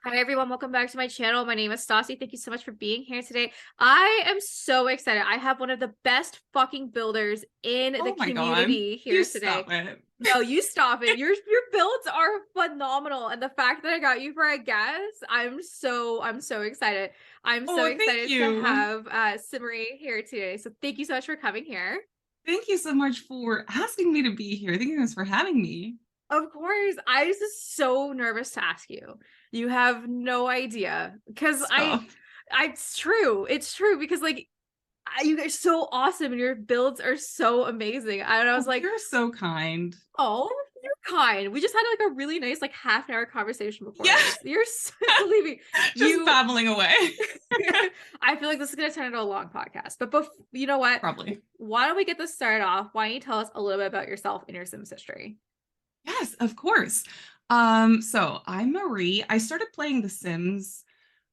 Hi everyone, welcome back to my channel. My name is Stassi. Thank you so much for being here today. I am so excited. I have one of the best fucking builders in the Oh my God. community You here today. stop it. No, you stop it. Your builds are phenomenal. And the fact that I got you for a guest, I'm so excited. I'm so Oh, thank excited to you. have Simmery here today. So thank you so much for coming here. Thank you so much for asking me to be here. Thank you guys for having me. Of course. I was just so nervous to ask you. You have no idea. Because Stop. it's true. It's true because you guys are so awesome and your builds are so amazing. And I was Oh, like, you're so kind. oh, you're kind. We just had like a really nice half an hour conversation before Yeah, this. You're so, believe me, just you babbling away. I feel like this is gonna turn into a long podcast. But you know what? Probably. Why don't we get this started off? Why don't you tell us a little bit about yourself and your Sims history? Yes, of course. So I'm Marie. I started playing The Sims.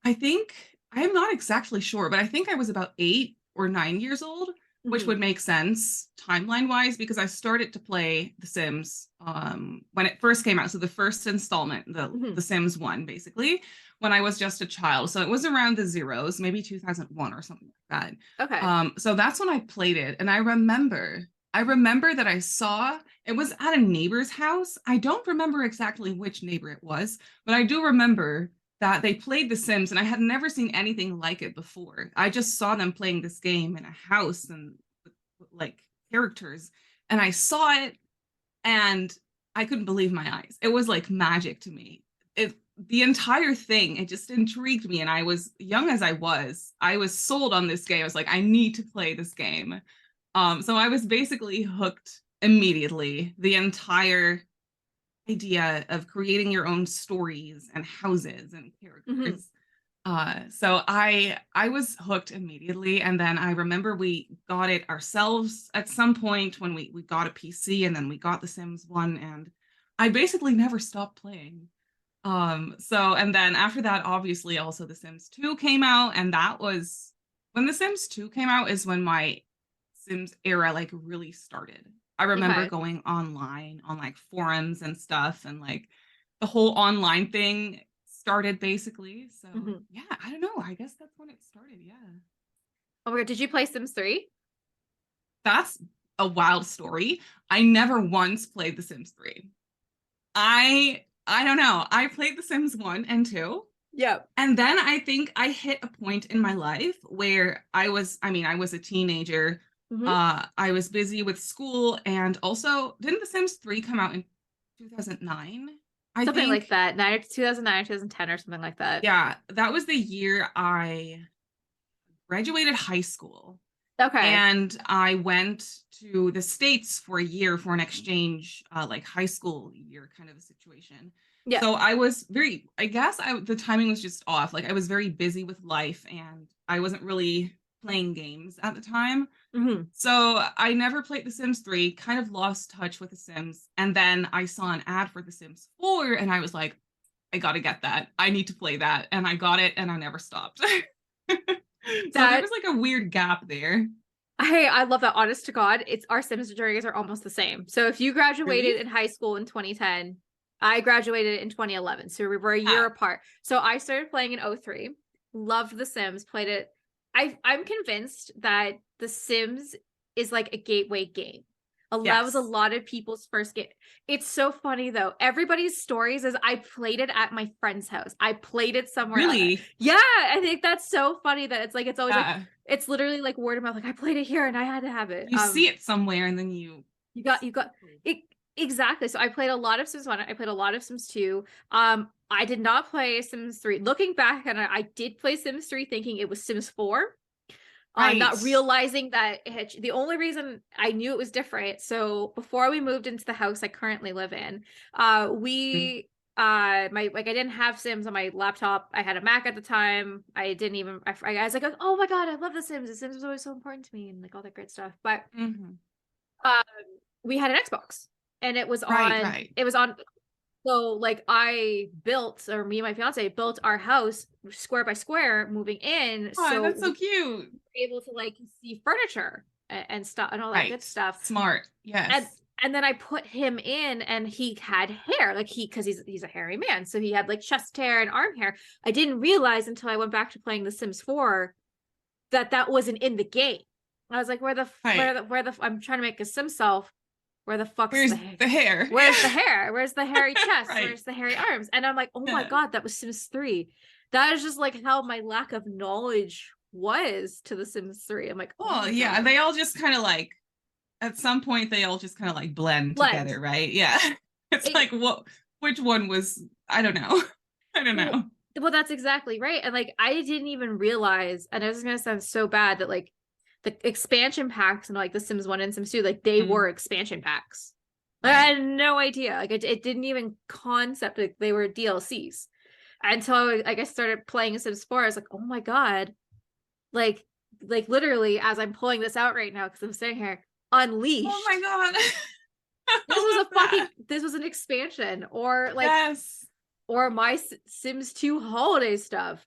I think I'm not exactly sure, but I think I was about 8 or 9 years old, which Mhm. would make sense timeline wise because I started to play The Sims when it first came out. So the first installment, the Mhm. Sims 1, basically, when I was just a child. So it was around the zeros, maybe 2001 or something like that. Okay. So that's when I played it, and I remember that I saw it was at a neighbor's house. I don't remember exactly which neighbor it was, but I do remember that they played The Sims, and I had never seen anything like it before. I just saw them playing this game in a house and like characters, and I saw it, and I couldn't believe my eyes. It was like magic to me. The entire thing, it just intrigued me, and I was young as I was sold on this game. I was like, I need to play this game. So I was basically hooked immediately. The entire idea of creating your own stories and houses and Mhm. characters. So I was hooked immediately, and then I remember we got it ourselves at some point when we got a PC, and then we got The Sims 1, and I basically never stopped playing. So and then after that, obviously also The Sims 2 came out, and that was when The Sims 2 came out is when my Sims era like really started. I remember Okay. going online on like forums and stuff, and like the whole online thing started basically. So Mhm. yeah, I don't know. I guess that's when it started. Yeah. Oh my God, did you play Sims 3? That's a wild story. I never once played The Sims 3. I don't know. I played The Sims 1 and 2. Yep. And then I think I hit a point in my life where I was a teenager. Hmm. I was busy with school, and also didn't The Sims 3 come out in 2009? I Something like think. that. 2009, 2010 or something like that. Yeah, that was the year I graduated high school, Okay. and I went to the States for a year for an exchange, like high school year kind of a situation. Yeah. So I was I guess the timing was just off. Like I was very busy with life, and I wasn't really playing games at the time. Hmm. So I never played The Sims 3, kind of lost touch with The Sims. And then I saw an ad for The Sims 4, and I was like, I gotta get that. I need to play that. And I got it, and I never stopped. So there That was like a weird gap there. I love that. Honest to God, it's our Sims journeys are almost the same. So if you Really? graduated in high school in 2010, I graduated in 2011. So we were a year Yeah. apart. So I started playing in '03. Loved The Sims, played it. I'm convinced that The Sims is like a gateway game. That was a Yes. lot of people's first game. It's so funny though. Everybody's stories is I played it at my friend's house. I played it somewhere else. Really? Yeah, I think that's so funny that it's always like Yeah. it's literally like word of mouth. Like I played it here and I had to have it. You see it somewhere and then you You got it exactly. So I played a lot of Sims 1. I played a lot of Sims 2. I did not play Sims 3. Looking back on it, I did play Sims 3 thinking it was Sims 4. right. Not realizing that the only reason I knew it was different. So before we moved into the house I currently live in, Mm. we my like I didn't have Sims on my laptop. I had a Mac at the time. I didn't even I was like, oh my God, I love the Sims. The Sims was always so important to me and like all that great stuff. But Hmm. um we had an Xbox and Right, right. it was on so like I built, or me and my fiance built our house square by square moving in, Oh, so that's we so cute. able to like see furniture and stuff and all that good Right. stuff. Smart. And Yes. And then I put him in, and he had hair, like because he's a hairy man, so he had like chest hair and arm hair. I didn't realize until I went back to playing The Sims 4 that that wasn't in the game. I was like, Right. where the I'm trying to make a sim self. Where the fuck's Where's the hair? where's the hair? Where's the hairy chest? Right. Where's the hairy arms? And I'm like, oh my Yeah. god, that was Sims 3. That is just like how my lack of knowledge was to The Sims 3. I'm like, oh Well, my yeah, god. they all just kind of like at some point they all just kind of like blend Blend. together, right? Yeah. It's It, like what which one was I don't know. I don't well, know. well, that's exactly right. And like I didn't even realize, and this is gonna sound so bad, that like the expansion packs and like The Sims 1 and Sims 2, like they were expansion packs. Like, I Right. had no idea. Like it didn't even concept like they were DLCs until I started playing Sims 4. I was like, oh my god, like literally as I'm pulling this out right now because I'm sitting here, Oh my Unleashed. God. This I was love a fucking that. this was an expansion, or like Yes. or my Sims 2 holiday stuff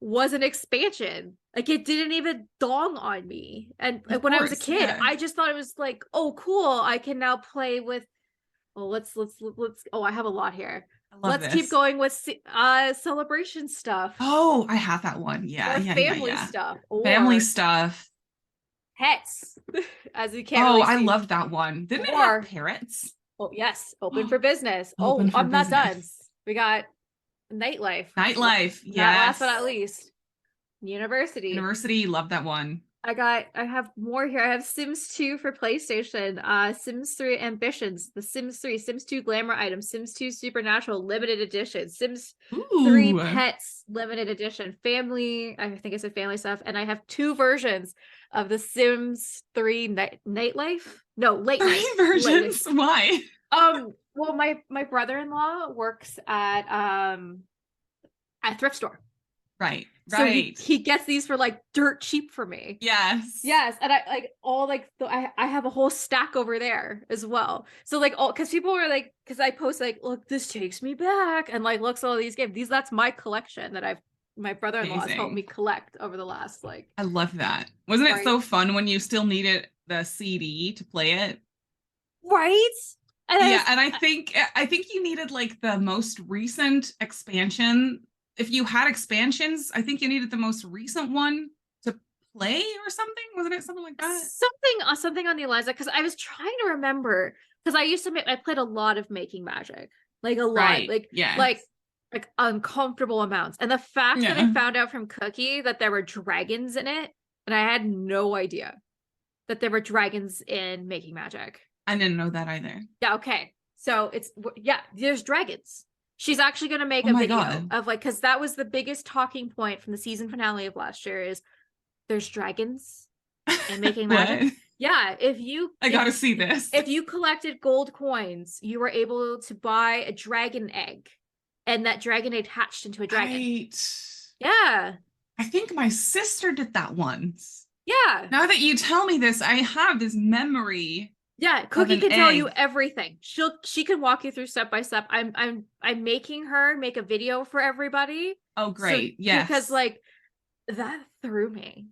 was an expansion. Like it didn't even dawn on me. And like Of when I was a course. kid, Yeah. I just thought it was like, oh cool, I can now play with, oh let's oh, I have a lot here. I love Let's keep this. going with celebration stuff, Oh, I have that one. Yeah, or yeah, yeah, family yeah. stuff, Family or stuff. pets, as you can't Oh, really I see. love that one. Didn't it have Or, parrots? oh yes, open for business. Oh, Open for I'm not done. business. We got nightlife. Nightlife. Not last but Yes. not least, university. University. Love that one. I have more here. I have Sims 2 for PlayStation, Sims 3 Ambitions, The Sims 3, Sims 2 Glamour Items, Sims 2 Supernatural Limited Edition, Sims 3 Ooh. Pets Limited Edition, Family, I think I said family stuff, and I have 2 versions of The Sims 3 Nightlife. No, Late Night. Three versions. Why? Well, my brother-in-law works at thrift store. Right. So Right. he gets these for like dirt cheap for me. Yes. Yes, and I like all like I have a whole stack over there as well. So like all, because people are like, because I post like, look, this takes me back, and like looks at all these games. That's my collection that my brother-in-law has helped me Amazing. collect over the last like, I love that. Wasn't it right, so fun when you still needed the CD to play it? right. And Yeah, and I think you needed like the most recent expansion. If you had expansions, I think you needed the most recent one to play or something. Wasn't it something like that? Something on the lines, because I was trying to remember, because I played a lot of Making Magic, like a lot, Right. Yes. like uncomfortable amounts. And the fact that I Yeah. found out from Cookie that there were dragons in it, and I had no idea that there were dragons in Making Magic. I didn't know that either. Yeah, okay. So yeah, there's dragons. She's actually going to make Oh a my video God. of like, because that was the biggest talking point from the season finale of last year, is there's dragons in Making Magic. What? Yeah, I gotta see this. if you collected gold coins, you were able to buy a dragon egg, and that dragon egg hatched into a dragon. Right. Yeah. I think my sister did that once. Yeah. Now that you tell me this, I have this memory. Yeah, Cookie an can tell you egg. everything. She can walk you through step by step. I'm making her make a video for everybody. Oh, great. So, Yes. because like that threw me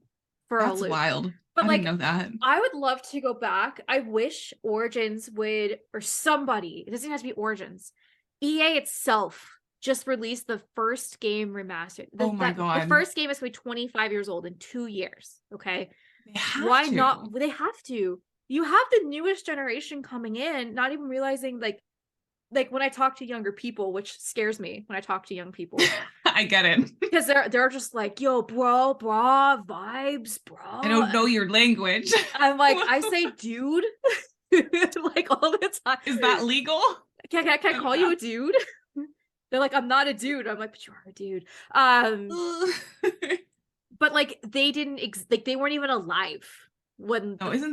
for a That's loop. wild. But I like, didn't know that. I would love to go back. I wish Origins would, or somebody, it doesn't have to be Origins, EA itself just released the first game remastered. Oh my God. The first game is going to be 25 years old in 2 years. Okay. They have Why to. not? They have to. You have the newest generation coming in, not even realizing like when I talk to younger people, which scares me when I talk to young people. I get it. Because they're just like, yo, bro, vibes, bro. I don't know your language. I'm like, I say dude like all the time. Is that legal? Can I call you a dude? They're like, I'm not a dude. I'm like, but you are a dude. But like they didn't like they weren't even alive when No, isn't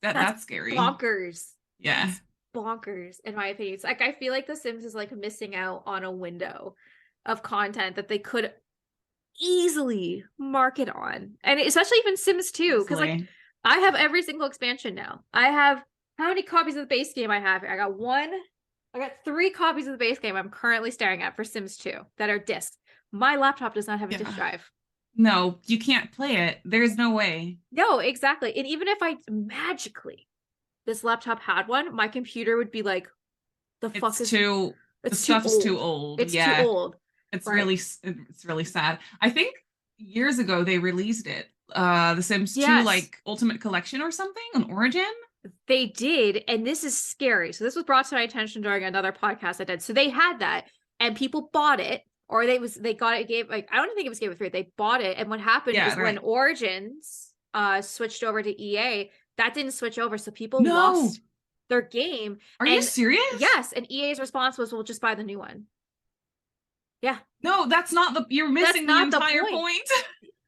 that's scary. bonkers. Yeah. That's bonkers in my opinion. It's like I feel like The Sims is like missing out on a window of content that they could easily market on, and especially even Sims 2, because like I have every single expansion now. I have, how many copies of the base game I have? I got 3 copies of the base game I'm currently staring at for Sims 2 that are discs. My laptop does not have a disc drive. No, you can't play it. There's no way. No, exactly. And even if I magically this laptop had one, my computer would be like, the fuck It's is too the it's too stuff is too old. old. It's too Yeah. old. Right. It's really sad. I think years ago they released it. The Sims 2 Yes, like Ultimate Collection or something on Origin. they did. And this is scary. So this was brought to my attention during another podcast I did. So they had that and people bought it, or they got it, gave like, I don't think it was Game of Thrones. They bought it. And what happened Yeah, is when right. Origins switched over to EA, that didn't switch over. So people No. lost their game. Are you And serious? yes, and EA's response was, we'll just buy the new one. Yeah. No, that's not the you're That's missing the not the entire point. point.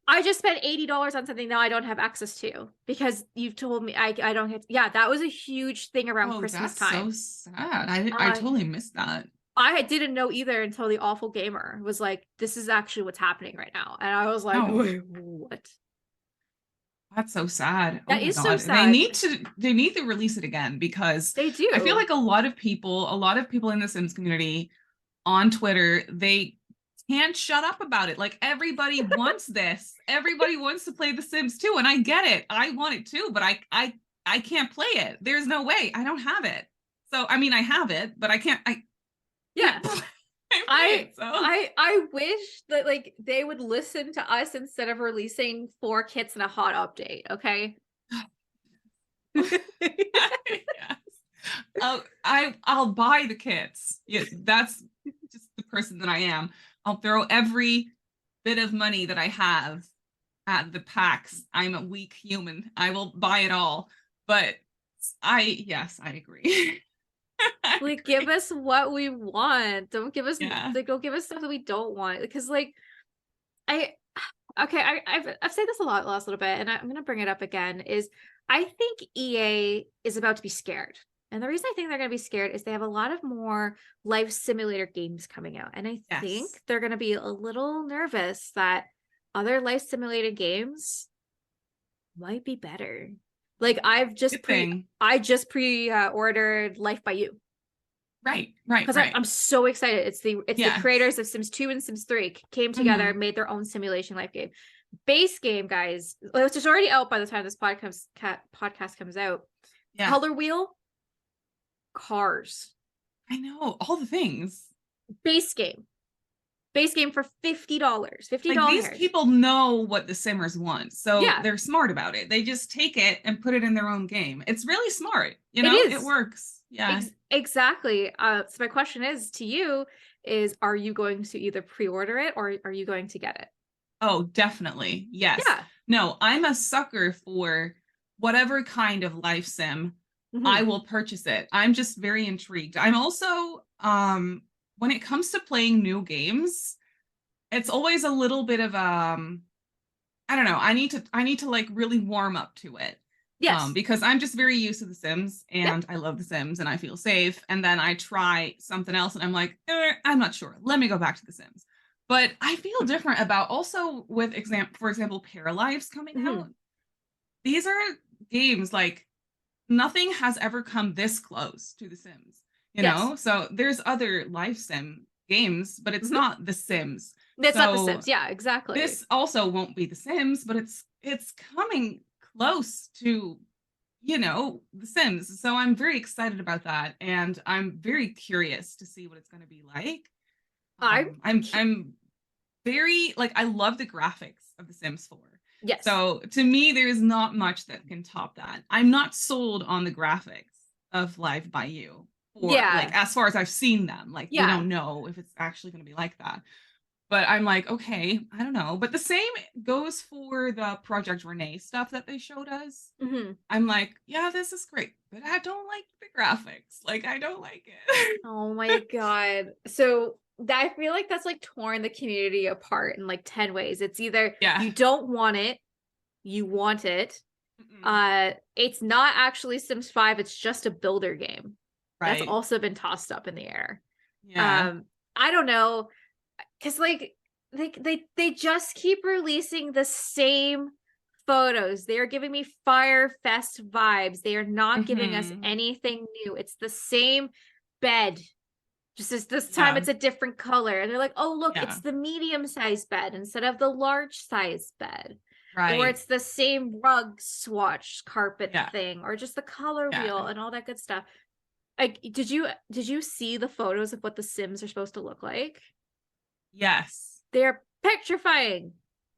I just spent $80 on something now I don't have access to because you've told me I don't get. Yeah, that was a huge thing around Oh, Christmas that's so time. sad. I totally missed that. I didn't know either until the Awful Gamer was like, "This is actually what's happening right now," and I was like, No, "Wait, what?" that's so sad. Oh That my is so God. sad. They need to release it again because They I feel do. like a lot of people in the Sims community on Twitter, they can't shut up about it. Like everybody wants this. Everybody wants to play The Sims too, and I get it. I want it too, but I can't play it. There's no way. I don't have it. So I mean, I have it, but I Yeah, can't play I it. So I wish that like they would listen to us instead of releasing 4 kits and a hot update. Okay. yes. I'll buy the kits. Yeah, that's just the person that I am. I'll throw every bit of money that I have at the packs. I'm a weak human. I will buy it all. But yes, I agree. I Like, give agree. us what we want. Don't give us Yeah. like, don't give us stuff that we don't want. Because like I okay, I've said this a lot last little bit, and I'm gonna bring it up again, is I think EA is about to be scared. And the reason I think they're gonna be scared is they have a lot of more life simulator games coming out. And I think Yes. they're gonna be a little nervous that other life simulated games might be better. Like Good thing. I just pre-ordered Life by You Right, right, because right. I'm so excited. It's the Yes. creators of Sims 2 and Sims 3 came together Mhm. and made their own simulation life game. Base game, guys, which is already out by the time this podcast comes out. Yeah. Color Wheel, Cars. I know all the things. Base game. Base game for $50. Like these $50. people know what the simmers want, so Yeah, they're smart about it. They just take it and put it in their own game. It's really smart, it it is. works. Yeah. Exactly. So my question is to you is, are you going to either pre-order it or are you going to get it? Oh, definitely. Yes. Yeah. No, I'm a sucker for whatever kind of life sim. I Mhm. will purchase it. I'm just very intrigued. I'm also when it comes to playing new games, it's always a little bit of I don't know. I need to like really warm up to it. Yes. Because I'm just very used to The Sims Yep. and I love The Sims and I feel safe. And then I try something else and I'm like, I'm not sure. Let me go back to The Sims. But I feel different about also with for example, Paralives coming out. Mhm. These are games like nothing has ever come this close to The Sims, you Yes. know? So there's other life sim games, but it's Mhm. not The Sims. It's not The So Sims. Yeah, exactly. this also won't be The Sims, but it's coming close to The Sims. So I'm very excited about that, and I'm very curious to see what it's going to be like. I'm I'm very like I love the graphics of The Sims 4. yes. So to me, there is not much that can top that. I'm not sold on the graphics of Live by You, or Yeah. like as far as I've seen them. Like we Yeah. don't know if it's actually going to be like that. But I'm like, okay, I don't know. But the same goes for the Project Renee stuff that they showed us. Mhm. I'm like, yeah, this is great, but I don't like the graphics. Like, I don't like it. Oh my God. So I feel like that's like torn the community apart in like 10 ways. It's either Yeah. you don't want it, you want it. Mm-mm. It's not actually Sims 5, it's just a builder game. That's Right. also been tossed up in the air. Yeah. I don't know, because like they just keep releasing the same photos. They are giving me Fire Fest vibes. They are not giving us Hmm. anything new. It's the same bed. Just as this time Yeah. it's a different color. And they're like, oh look, Yeah. it's the medium sized bed instead of the large size bed. or Right. it's the same rug swatch carpet Yeah. thing, or just the color Yeah. wheel and all that good stuff. Like, did you see the photos of what the Sims are supposed to look like? Yes. They're petrifying.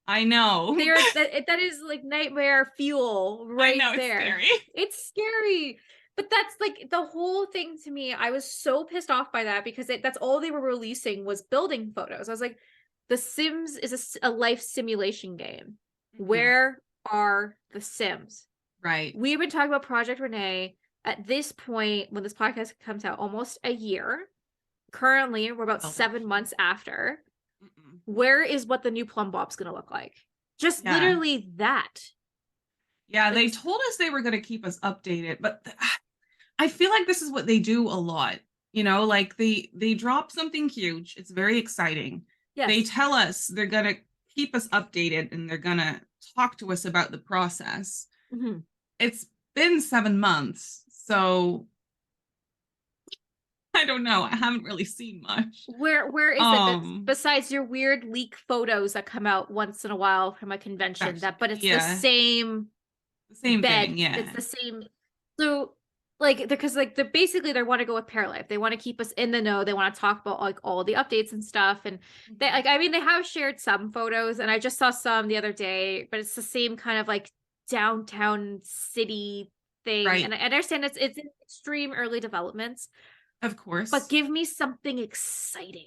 I know. That is like nightmare fuel I right know, it's there. scary. It's scary. But that's like the whole thing to me. I was so pissed off by that because that's all they were releasing was building photos. I was like, The Sims is a life simulation game. Mhm. Where are the Sims? Right. We've been talking about Project Renee at this point when this podcast comes out almost a year. Currently, we're about Oh, 7 months after. mm-mm. Where is what the new Plum Bob's gonna look like? Just Yeah. literally that. Yeah, Like, they told us they were going to keep us updated, but I feel like this is what they do a lot. Like they drop something huge. It's very exciting. They yes. tell us they're going to keep us updated and they're going to talk to us about the process. Mm-hmm. It's been 7 months, so I don't know. I haven't really seen much. Where is it besides your weird leak photos that come out once in a while from a convention but it's the yeah, same the same bed. thing. Yeah. It's the same. So like because like they're basically they want to go with Paralife. They want to keep us in the know. They want to talk about like all the updates and stuff. And they like I mean they have shared some photos and I just saw some the other day, but it's the same kind of like downtown city thing. Right. And I understand it's in extreme early developments, Of course. but give me something exciting.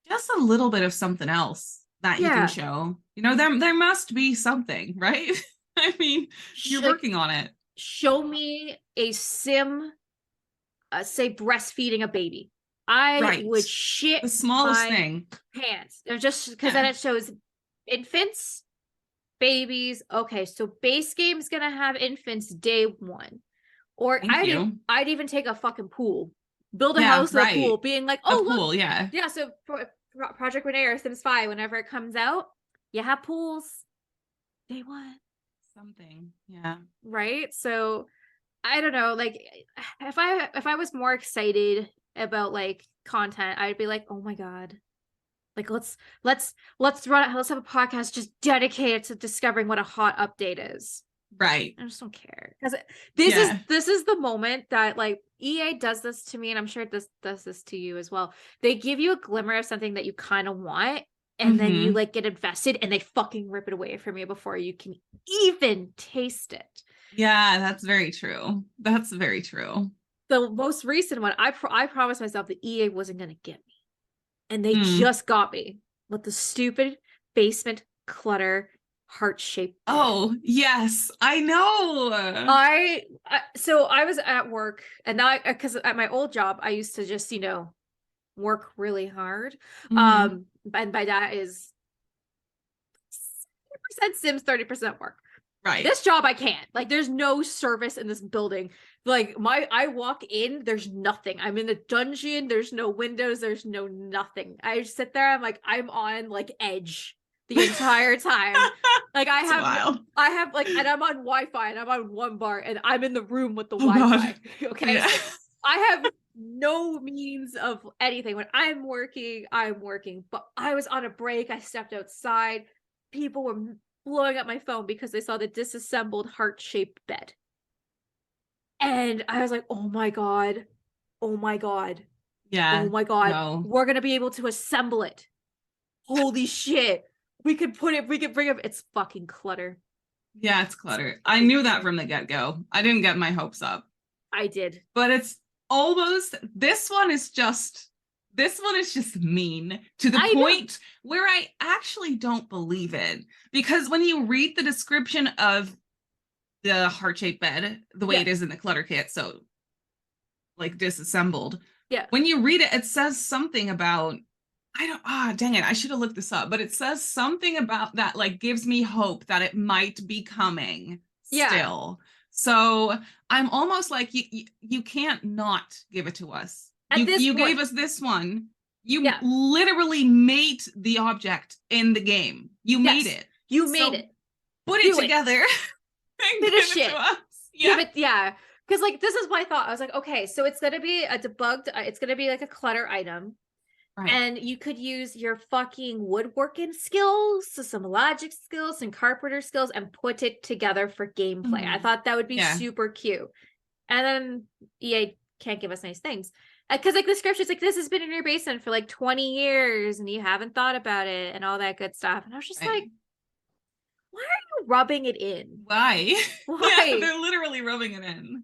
Just a little bit of something else that you can show. There must be something, right? I mean, you're working on it. Show me a sim, say breastfeeding a baby. I would shit the smallest my thing. pants. Just because then it shows infants, babies. Okay, so base game's gonna have infants day one. Or I'd even take a fucking pool. Build a house with a pool, being like, oh, pool, look. yeah. Yeah, so Project Renee or Sims 5, whenever it comes out, you have pools. Day one. Something. Yeah. Right? So I don't know, like if I was more excited about like content, I'd be like, oh my God. Like let's have a podcast just dedicated to discovering what a hot update is. Right. I just don't care. Because this is the moment that like EA does this to me, and I'm sure this does this to you as well. They give you a glimmer of something that you kind of want, and then you like get invested and they fucking rip it away from you before you can even taste it. Yeah, that's very true. That's very true. The most recent one, I promised myself that EA wasn't going to get me. And they just got me with the stupid basement clutter heart-shaped bed. Oh, yes. I know. So I was at work and now because at my old job, I used to just, work really hard. And by that is 70% Sims, 30% work. Right. This job I can't. Like there's no service in this building. Like I walk in, there's nothing. I'm in a dungeon, there's no windows, there's no nothing. I just sit there, I'm on like edge the entire time. Like I have like, and I'm on Wi-Fi and I'm on one bar and I'm in the room with the Wi-Fi. God. Okay. Yeah. So I have no means of anything. When I'm working, but I was on a break. I stepped outside. People were blowing up my phone because they saw the disassembled heart-shaped bed. And I was like, oh my God. Yeah. Oh my God. No. We're going to be able to assemble it. Holy shit. We could bring it. It's fucking clutter. Yeah, it's clutter. I knew that from the get-go. I didn't get my hopes up. I did. But it's almost, this one is just mean to the point where I actually don't believe it. Because when you read the description of the heart-shaped bed, the way it is in the clutter kit, so like disassembled. Yeah. When you read it, it says something about, dang it, I should have looked this up, but it says something about that, like gives me hope that it might be coming still. So I'm almost like, you can't not give it to us. You gave us this one. You literally made the object in the game. You made it. You made it. Put it together. Finish it. Yeah. Because like this is my thought. I was like, okay, so it's gonna be a debugged. It's gonna be like a clutter item. Right. And you could use your fucking woodworking skills, so some logic skills, and carpenter skills, and put it together for gameplay. I thought that would be super cute. And then EA can't give us nice things. Because like the script is like, this has been in your basement for like 20 years and you haven't thought about it and all that good stuff. And I was just like, why are you rubbing it in? Why? Why? Yeah, they're literally rubbing it in.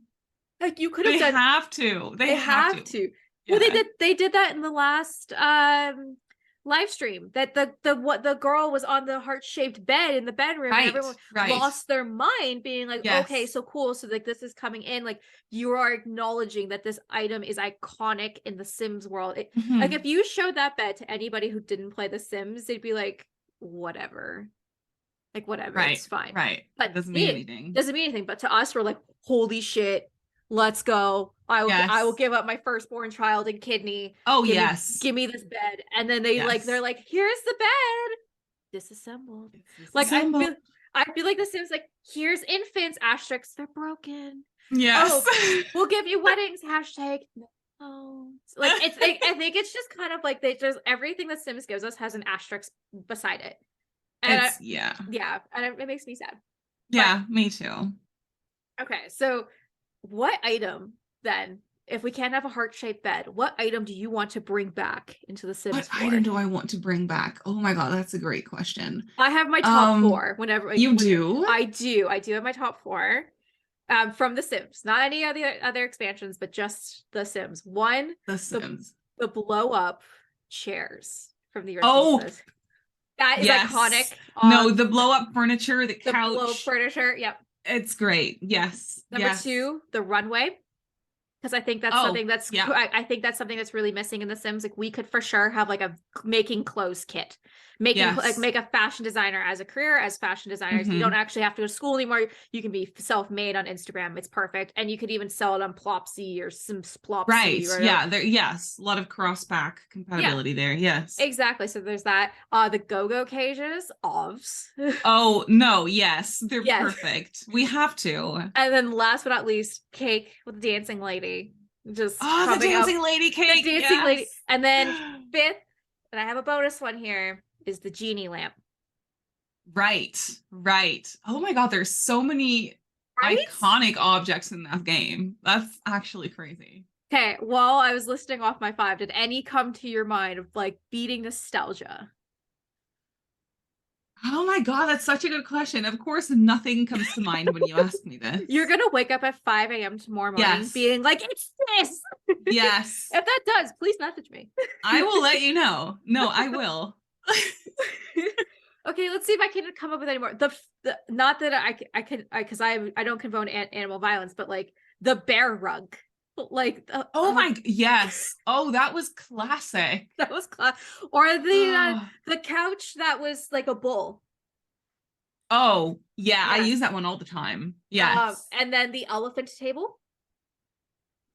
Like you could have done. Have to. They have to. Yeah. Well, they did that in the last live stream, that the girl was on the heart-shaped bed in the bedroom, and everyone lost their mind being like, okay, so cool, so like this is coming in, like you are acknowledging that this item is iconic in the Sims world. Like if you showed that bed to anybody who didn't play the Sims, they'd be like, whatever, like whatever, it's fine, but doesn't mean anything. But to us, we're like, holy shit, let's go. I will give up my firstborn child and kidney. Give me this bed. And then they're like, here's the bed. Disassembled. Like I feel like the Sims like, here's infants, asterisks, they're broken. Yes. Oh, we'll give you weddings, hashtag no. Like it's like, I think it's just kind of like they just everything the Sims gives us has an asterisk beside it. And and it makes me sad. Yeah, me too. Okay, so what item then, if we can't have a heart-shaped bed, what item do you want to bring back into the Sims? What item do I want to bring back? Oh my god, that's a great question. I have my top four. You do? I do have my top four from the Sims, not any of the other expansions, but just the Sims. One, the Sims, the blow-up chairs from the original Sims. That is iconic. No, the blow-up furniture, the couch, the blow-up furniture. Yep, it's great. Yes. Number two, the runway. Because I think that's something that's I think that's something that's really missing in The Sims. Like we could for sure have like a making clothes kit, make a fashion designer as a career, as fashion designers. You don't actually have to go to school anymore. You can be self-made on Instagram. It's perfect, and you could even sell it on Plopsy or Sims Plopsy. Right? A lot of cross-back compatibility there. Yes, exactly. So there's that. The go-go cages, OVs. Oh no, yes, they're perfect. We have to. And then last but not least, cake with the dancing lady. Just the dancing lady cake. The dancing lady. And then fifth, and I have a bonus one here, is the genie lamp. Right. Oh my god, there's so many iconic objects in that game. That's actually crazy. Okay, while I was listing off my 5, did any come to your mind of like beating nostalgia? Oh my god, that's such a good question. Of course, nothing comes to mind when you ask me this. You're gonna wake up at 5 a.m. tomorrow morning being like, it's this. Yes. If that does, please message me. I will let you know. No, I will. Okay, let's see if I can come up with any more. The not that I can because I don't condone animal violence, but like the bear rug. Like yes. Oh, that was classic. That was classic. Or the couch that was like a bull. Oh yeah, I use that one all the time. Yes. And then the elephant table.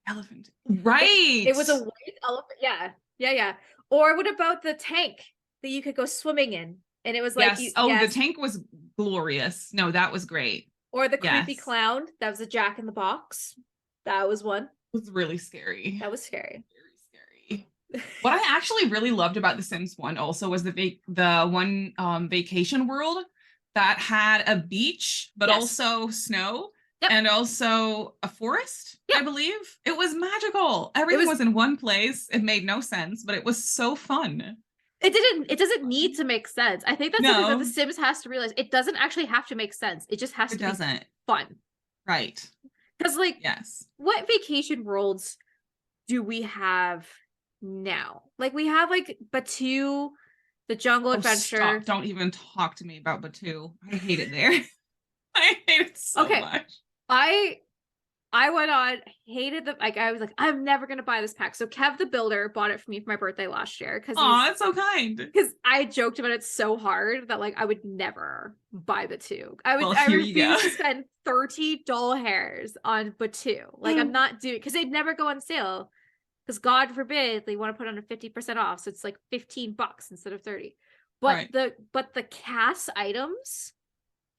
Elephant, right? It was a white elephant. Yeah. Or what about the tank that you could go swimming in? And it was like the tank was glorious. No, that was great. Or the creepy clown. That was a Jack in the Box. That was one. It was really scary. That was scary. Very scary. What I actually really loved about The Sims 1 also was the one vacation world that had a beach, but also snow and also a forest, I believe. It was magical. Everything was in one place. It made no sense, but it was so fun. It doesn't need to make sense. I think that's something that The Sims has to realize. It doesn't actually have to make sense. It just has to be fun. Right. Because what vacation worlds do we have now? Like we have like Batu, the Jungle Adventure. Stop. Don't even talk to me about Batu. I hate it there. I hate it so much. I went on, hated I was like, I'm never gonna buy this pack. So Kev the Builder bought it for me for my birthday last year. That's so kind. Because I joked about it so hard that like I would never buy Batu. I refuse to spend 30 doll hairs on Batu. Like I'm not doing, because they'd never go on sale. Because God forbid they want to put on a 50% off. So it's like $15 instead of 30. But the cast items,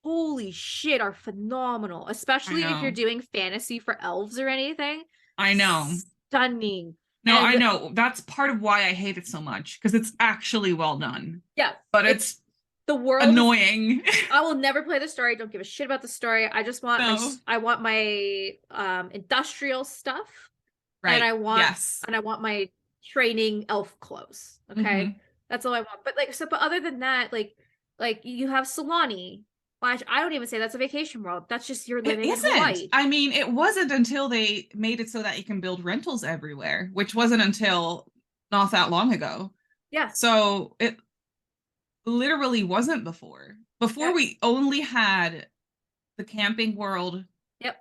holy shit, are phenomenal, especially if you're doing fantasy for elves or anything. I know. Stunning. No, I know. That's part of why I hate it so much, because it's actually well done. Yeah. But it's the world annoying. I will never play the story. Don't give a shit about the story. I just want my industrial stuff. Right. And I want yes. my training elf clothes. Okay. That's all I want. But but other than that, like you have Solani. Well, I don't even say that's a vacation world. That's just you're living in Hawaii. I mean, it wasn't until they made it so that you can build rentals everywhere, which wasn't until not that long ago. Yeah. So it literally wasn't before. Before we only had the camping world. Yep.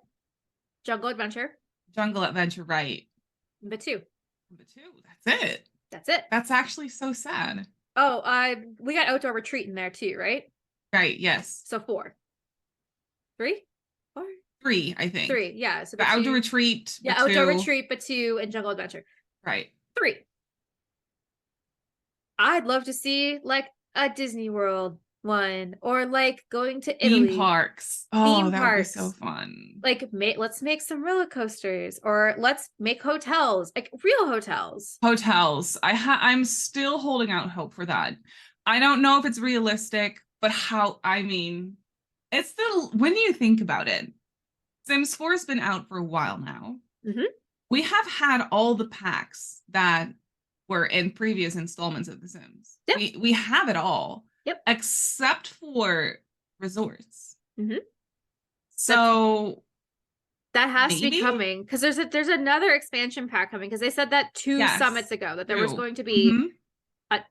Jungle Adventure. Jungle Adventure, right. But two. That's it. That's it. That's actually so sad. Oh, we got Outdoor Retreat in there too, right? Right, yes. So 4. 3? 4? 3, I think. 3, yeah. So the Outdoor Retreat. Yeah, Outdoor Retreat, but 2, and Jungle Adventure. Right. 3. I'd love to see like a Disney World one, or like going to Italy. Theme parks. Oh, that would be so fun. Like, let's make some roller coasters, or let's make hotels, like real hotels. I'm still holding out hope for that. I don't know if it's realistic, but it's still, when you think about it, Sims 4 has been out for a while now. We have had all the packs that were in previous installments of The Sims. Yep. We have it all. Yep. Except for resorts. So that has to be coming, because there's another expansion pack coming, because they said that 2 summits ago that there was going to be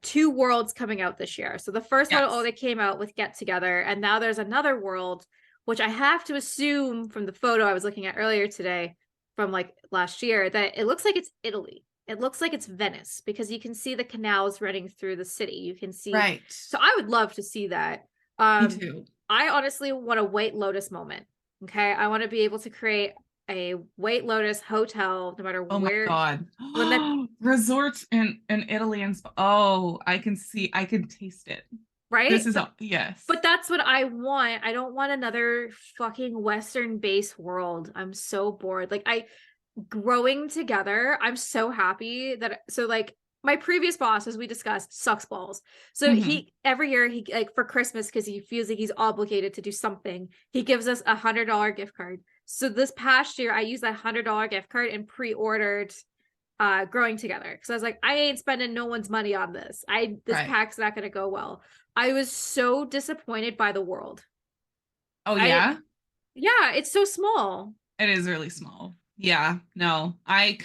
2 worlds coming out this year. So the first one, they came out with Get Together, and now there's another world, which I have to assume from the photo I was looking at earlier today from like last year, that it looks like it's Italy. It looks like it's Venice, because you can see the canals running through the city. You can see. Right. So I would love to see that. Me too. I honestly want a White Lotus moment. Okay. I want to be able to create a White Lotus hotel, no matter where. Oh my God. Resorts in Italy and I can taste it. Right? This is yes. But that's what I want. I don't want another fucking Western based world. I'm so bored. Growing together, I'm so happy that like my previous boss, as we discussed, sucks balls. So he every year, he like for Christmas, because he feels like he's obligated to do something, he gives us $100 gift card. So this past year I used that $100 gift card and pre-ordered Growing Together, because I was like, I ain't spending no one's money on this. This pack's not gonna go well. I was so disappointed by the world. Oh yeah? Yeah, it's so small. It is really small. Yeah, no, I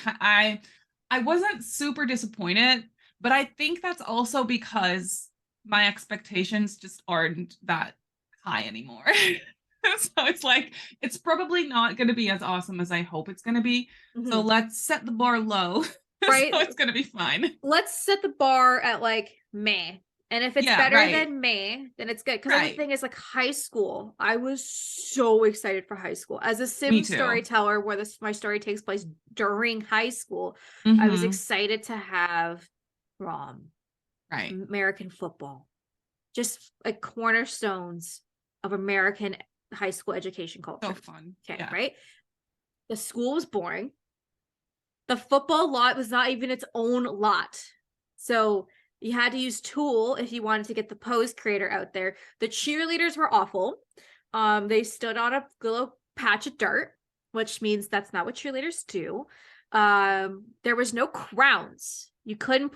wasn't super disappointed, but I think that's also because my expectations just aren't that high anymore. So it's like, it's probably not going to be as awesome as I hope it's going to be. So let's set the bar low. Right. So it's going to be fine. Let's set the bar at like meh. And if it's better than May, then it's good. Because the thing is, like, high school, I was so excited for high school. As a Sim storyteller, where my story takes place during high school, I was excited to have ROM, American football, just like cornerstones of American high school education culture. So fun. Okay, right? The school was boring. The football lot was not even its own lot. So you had to use Tool if you wanted to get the pose creator out there. The cheerleaders were awful. They stood on a little patch of dirt, which means that's not what cheerleaders do. There was no crowns. You couldn't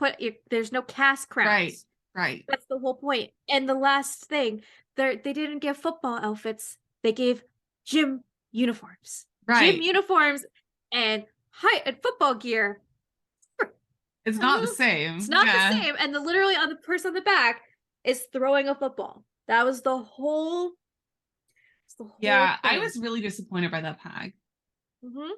there's no cast crowns. Right. That's the whole point. And the last thing, they didn't give football outfits. They gave gym uniforms. Gym uniforms and football gear. It's not the same. It's not the same. And literally on the person on the back is throwing a football. That was the whole thing. I was really disappointed by that pack.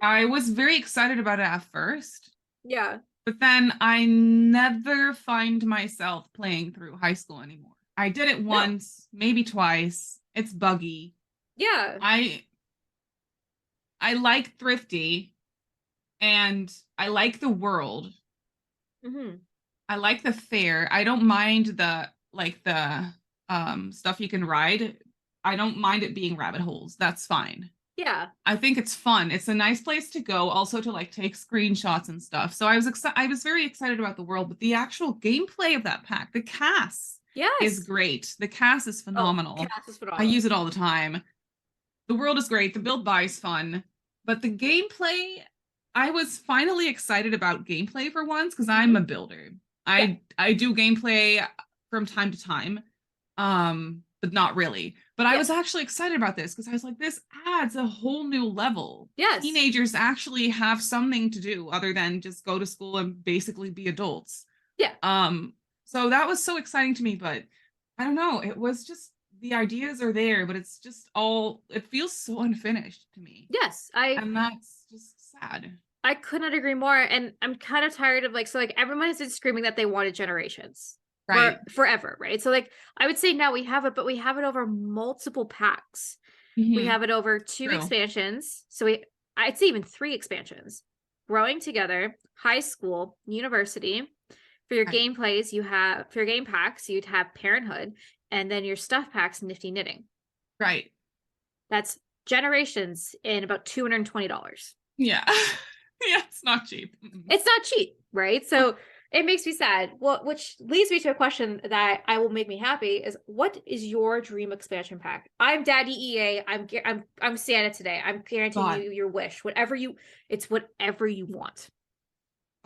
I was very excited about it at first. Yeah. But then I never find myself playing through high school anymore. I did it once, maybe twice. It's buggy. Yeah. I like Thrifty, and I like the world. I like the fair. I don't mind the stuff you can ride. I don't mind it being rabbit holes. That's fine. Yeah. I think it's fun. It's a nice place to go, also to like take screenshots and stuff. So I was very excited about the world, but the actual gameplay of that pack, the cast is Yes. great. The cast is Oh, phenomenal. cast is I use phenomenal. it all the time. The world is great. The build buy is fun, but the gameplay, I was finally excited about gameplay for once because I'm Mhm. a builder. Yeah. I do gameplay from time to time, but not really. But I Yeah. was actually excited about this because I was like, this adds a whole new level. Yes. Teenagers actually have something to do other than just go to school and basically be adults. Yeah. Um, so that was so exciting to me, but I don't know, it was just the ideas are there, but it's just all it feels so unfinished to me. Yes. And that's just sad. I could not agree more. And I'm kind of tired of like, so like everyone has been screaming that they wanted generations for Right. forever, right? So like I would say now we have it, but we have it over multiple packs. We Mm-hmm. have it over 2 True. expansions. So I'd say even 3 expansions. Growing Together, High School, University. For your Right. gameplays, you have for your game packs, you'd have Parenthood, and then your stuff packs, Nifty Knitting. Right. That's generations in about $220. Yeah. Yeah, it's not cheap. Mm-mm. It's not cheap, right? So it makes me sad. Well, which leads me to a question that I will make me happy is what is your dream expansion pack? I'm Daddy EA. I'm Santa today. I'm guaranteeing God. you your wish. It's whatever you want.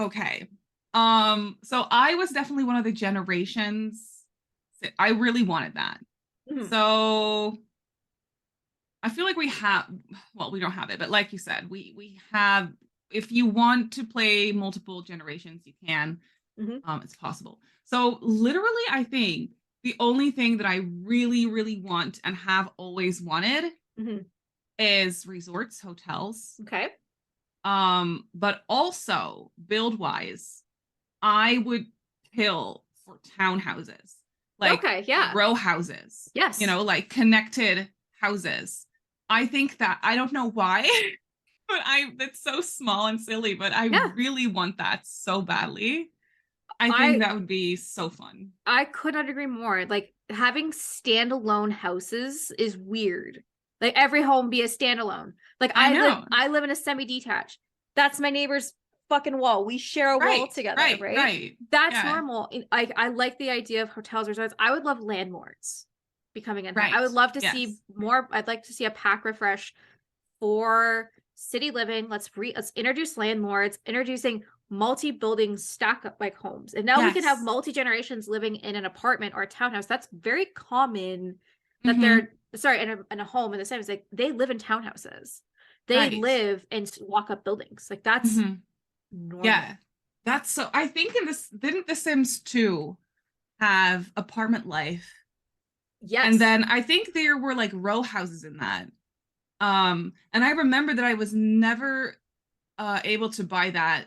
Okay. So I was definitely one of the generations. I really wanted that. Mhm. So I feel like we have, well, we don't have it, but like you said, we have. If you want to play multiple generations, you can. Mhm. It's possible. So literally, I think the only thing that I really, really want and have always wanted Mhm. is resorts, hotels. Okay. But also build wise, I would kill for townhouses, like Okay. Yeah. row houses, Yes. like connected houses. I think that I don't know why, but it's so small and silly, but I Yeah. really want that so badly. I think I that would be so fun. I could not agree more. Like having standalone houses is weird. Like every home be a standalone. Like I know. I live in a semi-detached. That's my neighbor's fucking wall. We share a wall Right, together, right, right? right. That's Yeah, normal. I like the idea of hotels, resorts. I would love landlords becoming in town. I right. would love to see Yes. more. I'd like to see a pack refresh for city living. Let's introduce landlords, introducing multi-building stack up like homes. And now we can have Yes. multi-generations living in an apartment or a townhouse. That's very common that Mm-hmm. they're sorry, in a home in the same. It's like they live in townhouses. They Right. live in walk up buildings. Like that's Mm-hmm. normal. Yeah. That's so I think in this didn't The Sims 2 have apartment life? And Yes. then I think there were like row houses in that. And I remember that I was never able to buy that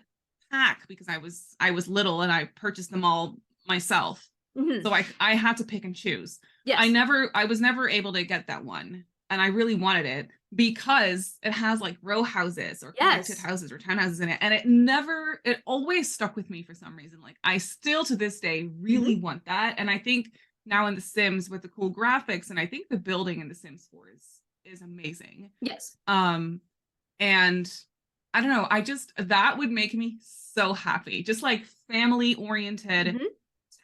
pack because I was little and I purchased them all myself. Mhm. So I had to pick and choose. Yes. I was never able to get that one. And I really wanted it because it has like row houses or connected Yes. houses or townhouses in it. And it always stuck with me for some reason. Like I still to this day really Mhm. want that. And I think now in The Sims with the cool graphics, and I think the building in The Sims 4 is amazing. Yes. And I don't know, I just that would make me so happy. Just like family oriented Mhm.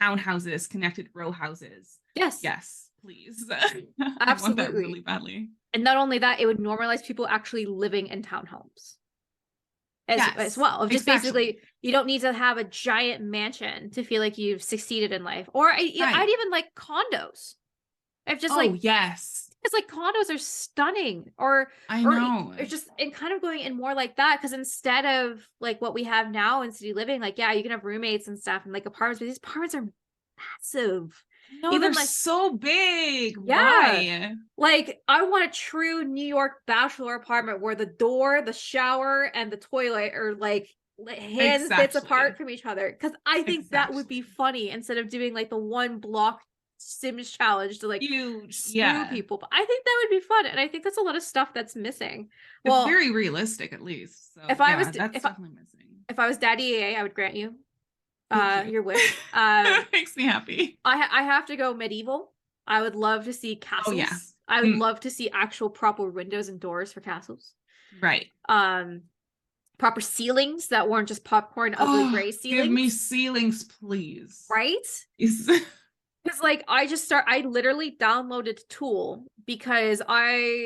townhouses, connected row houses. Yes. Yes, please. I want that really Absolutely. badly. And not only that, it would normalize people actually living in townhomes as Yes, well. Of just exactly. basically, you don't need to have a giant mansion to feel like you've succeeded in life. Or I'd Right. even like condos. If just Oh, like yes. because like condos are stunning, I or know. or just and kind of going in more like that. Because instead of like what we have now in city living, like yeah, you can have roommates and stuff and like apartments, but these apartments are massive. No, they're Even like so big. yeah. Why? Like, I want a true New York bachelor apartment where the door, the shower, and the toilet are like hand bits apart Exactly. from each other. Because I think that would be Exactly. funny instead of doing like the one block Sims challenge to like Huge. screw Yeah. people. But I think that would be fun. And I think that's a lot of stuff that's missing. It's Well, very realistic, at least. So if I was yeah, that's definitely missing. if I was Daddy EA, I would grant you Thank you. your wish. Makes me happy. I have to go medieval. I would love to see Oh yeah. castles. I would Mm, love to see actual proper windows and doors for castles. right. Proper ceilings that weren't just popcorn, ugly Oh, gray give me ceilings, ceilings, please. right? Is Because like I literally downloaded Tool because I've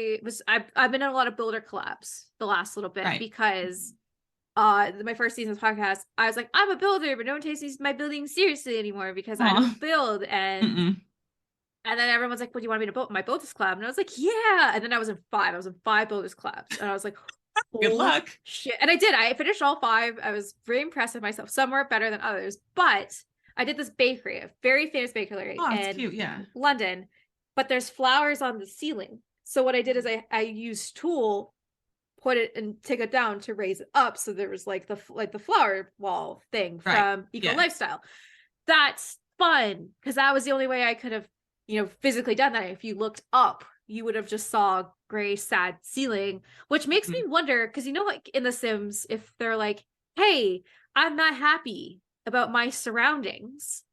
been in a lot of builder collabs the last little bit right. because my first season's podcast, I was like, I'm a builder, but no one takes my building seriously anymore because I Aw. don't build. And Mm-mm. then everyone's like, what do you want me to build? My builders collab. And I was like, yeah. And then I was in 5 builders collabs. And I was like, Good oh luck. shit. And I did. I finished all 5. I was very impressed with myself. Some were better than others. But I did this bakery, a very famous bakery Oh, it's in cute. Yeah. London. But there's flowers on the ceiling. So what I did is I used Tool, put it and take it down to raise it up. So there was like the flower wall thing Right. from Eco Yeah. Lifestyle. That's fun because that was the only way I could have, physically done that. If you looked up, you would have just saw gray, sad ceiling, which makes me wonder because like in The Sims, if they're like, "Hey, I'm not happy about my surroundings,"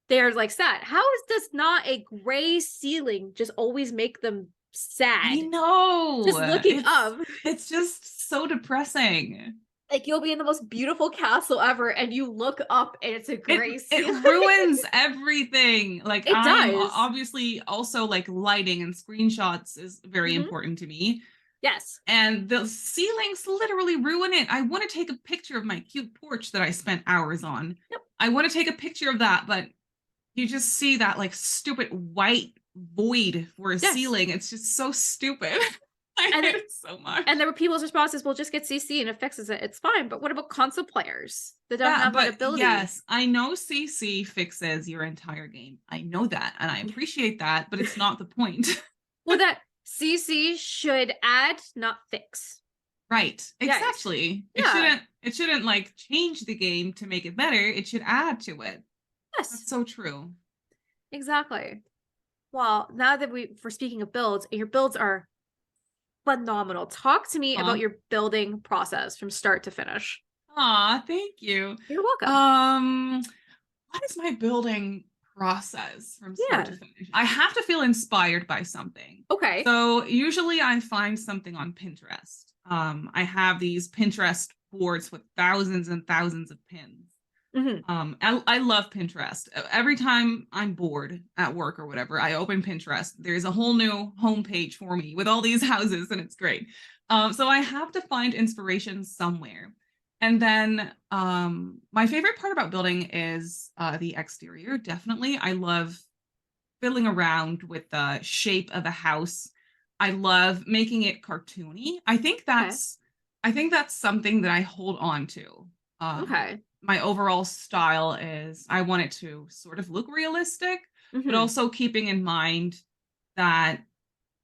they're like sad. How does not a gray ceiling just always make them I sad? know. Just looking up. It's just so depressing. Like you'll be in the most beautiful castle ever and you look up and it's a gray It ceiling. ruins everything. Like It I'm does. obviously also like lighting and screenshots is very Mhm. important to me. Yes. And the ceilings literally ruin it. I want to take a picture of my cute porch that I spent hours on. Yep. I want to take a picture of that, but you just see that like stupid white void for a Yes. ceiling. It's just so stupid. I hate it so much. And there were people's responses, "We'll just get CC and it fixes it. It's fine." But what about console players that don't have that ability? Yes, I know CC fixes your entire game. I know that, and I appreciate that, but it's not the point. Well, that CC should add, not fix. Right. Yes. Exactly. Yeah. It shouldn't like change the game to make it better. It should add to it. Yes. That's so true. Exactly. Well, now that we're speaking of builds, and your builds are phenomenal. Talk to me about your building process from start to finish. Aw, thank you. You're welcome. What is my building process from start to Yeah. finish? I have to feel inspired by something. Okay. So usually I find something on Pinterest. I have these Pinterest boards with thousands and thousands of pins. Mhm. I love Pinterest. Every time I'm bored at work or whatever, I open Pinterest. There's a whole new homepage for me with all these houses, and it's great. So I have to find inspiration somewhere. And then my favorite part about building is the exterior. Definitely, I love fiddling around with the shape of a house. I love making it cartoony. I think that's something that I hold on to. Okay. My overall style is I want it to sort of look realistic, but Mhm. also keeping in mind that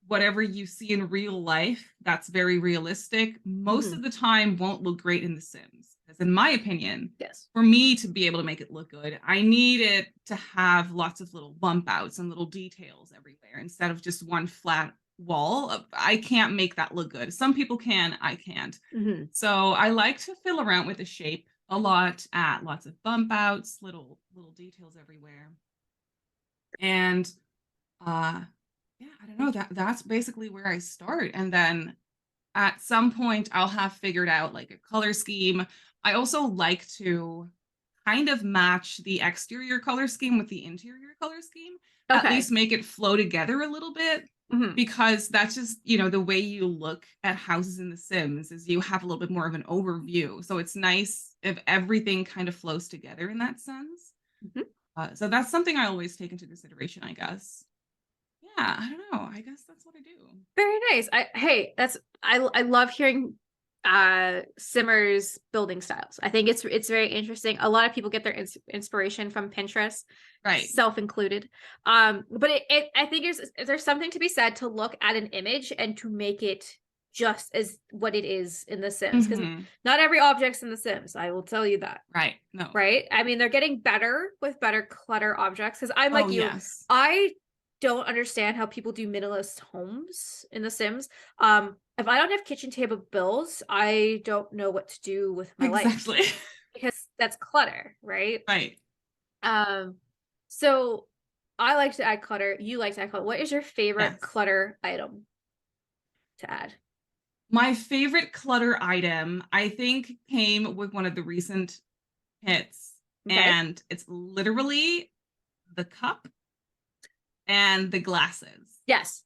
whatever you see in real life that's very realistic most of Mhm. the time won't look great in The Sims. Because in my opinion, Yes. for me to be able to make it look good, I need it to have lots of little bump outs and little details everywhere instead of just one flat wall. I can't make that look good. Some people can, I can't. Mhm. So I like to fill around with the shape a lot, add lots of bump outs, little details everywhere. And yeah, I don't know, that's basically where I start. And then at some point I'll have figured out like a color scheme. I also like to kind of match the exterior color scheme with the interior color scheme, at Okay. least make it flow together a little bit, Mhm. because that's just, the way you look at houses in The Sims is you have a little bit more of an overview. So it's nice if everything kind of flows together in that sense. Mhm. So that's something I always take into consideration, I guess. Yeah, I don't know. I guess that's what I do. Very nice. I love hearing Simmer's building styles. I think it's very interesting. A lot of people get their inspiration from Pinterest, Right. self included. But I think there's something to be said to look at an image and to make it just as what it is in The Sims, because not every object's in The Sims. I will tell you that. Right. No. Right. I mean, they're getting better with better clutter objects. Because I'm like Oh, you. yes. I don't understand how people do minimalist homes in The Sims. If I don't have kitchen table bills, I don't know what to do with my life Exactly. because that's clutter, right? Right. So I like to add clutter. You like to add clutter. What is your favorite Yes. clutter item to add? My favorite clutter item, I think, came with one of the recent hits, Okay. and it's literally the cup and the glasses. Yes.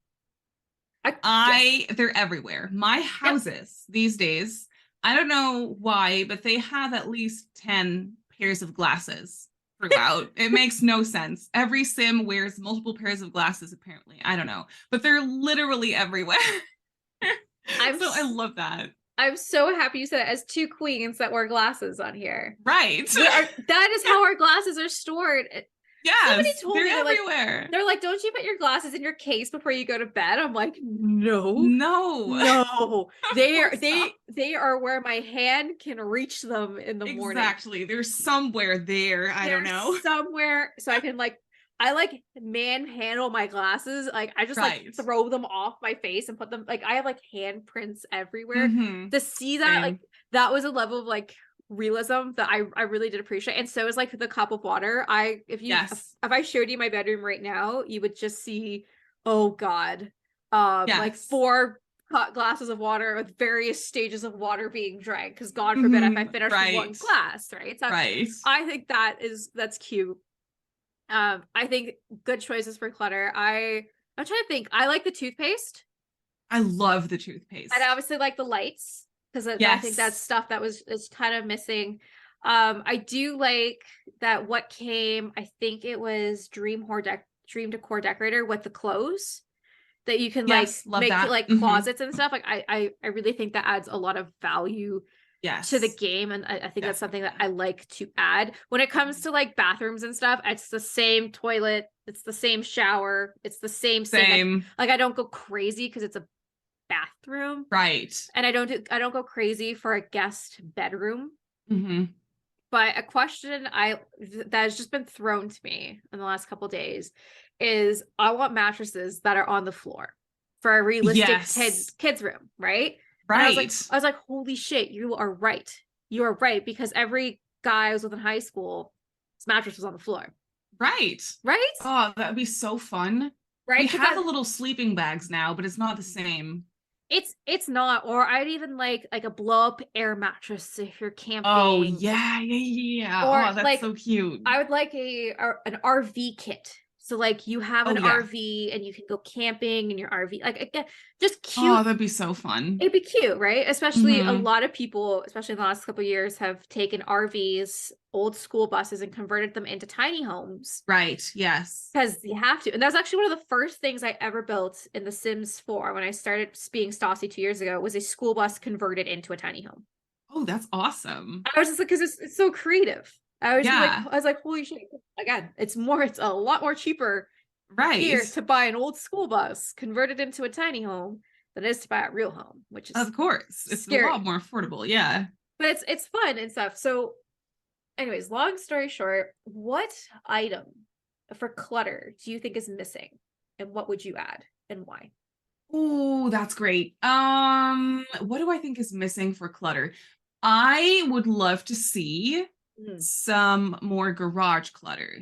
Yes. They're everywhere. My Yep. houses these days, I don't know why, but they have at least 10 pairs of glasses throughout. It makes no sense. Every sim wears multiple pairs of glasses, apparently. I don't know, but they're literally everywhere. I'm So I love that. I'm so happy you said it, as two queens that wear glasses on here. Right. That is how our glasses are stored. Somebody Yes, told they're me everywhere. they're like, don't you put your glasses in your case before you go to bed? I'm like, no, No. no. Of They are course not. they are where my hand can reach them in the morning. Exactly. They're somewhere there. I don't They're know. somewhere so I can I like manhandle my glasses. Like I just like Right. throw them off my face and put them like I have like handprints everywhere. Mm-hmm. To see that like Same. that was a level of like realism that I really did appreciate. And so is like the cup of water. Yes. If I showed you my bedroom right now, you would just see, oh God, like Yes. four hot glasses of water with various stages of water being drank. Because God forbid if I Mm-hmm. finish one Right. glass, right? So Right. I think that's cute. I think good choices for clutter. I'm trying to think. I like the toothpaste. I love the And I toothpaste. obviously like the lights because I think that's Yes. stuff that is kind of missing. I do like that what came, I think it was Dream Decor Decorator with the clothes that you can like Yes. Love make that. like Mm-hmm. closets and stuff. Like I really think that adds a lot of value to the Yes. game, and I think that's something that Definitely. I like to add. When it comes to like bathrooms and stuff, it's the same toilet, it's the same shower, it's the same sink. Same. I don't go crazy because it's a bathroom, Right. and I don't go crazy for a guest bedroom. Mm-hmm. But a question that has just been thrown to me in the last couple days is I want mattresses that are on the floor for a realistic Yes. kids room, right? And Right. I was like, holy shit, you are right. You are right because every guy I was with in high school, his mattress was on the floor, Right. right? Oh, that'd be so fun. Right? We Because have the little sleeping bags now, but it's not the same. it's not. Or I'd even like a blow up air mattress if you're Oh, camping, yeah, yeah, yeah. or Oh, that's like so cute. I would like an RV kit. So like you have Oh, an yeah. RV and you can go camping in your RV. Like again, just Oh, cute. that'd be so fun. It'd be cute, right? Especially a Mm-hmm. lot of people, especially in the last couple of years, have taken RVs, old school buses, and converted them into tiny homes Right. Yes. because you have to. And that's actually one of the first things I ever built in The Sims 4 when I started being Stassi 2 years ago was a school bus converted into a tiny home. Oh, that's awesome. I was just like, because it's so creative. Yeah. I was like, holy shit. Again, it's a lot more cheaper Right. here to buy an old school bus converted into a tiny home than it is to buy a real home, which is Of course. It's a lot scary. more affordable. Yeah. But it's fun and stuff. So, anyways, long story short, what item for clutter do you think is missing? And what would you add and why? Oh, that's great. What do I think is missing for clutter? I would love to see Mm. some more garage clutter.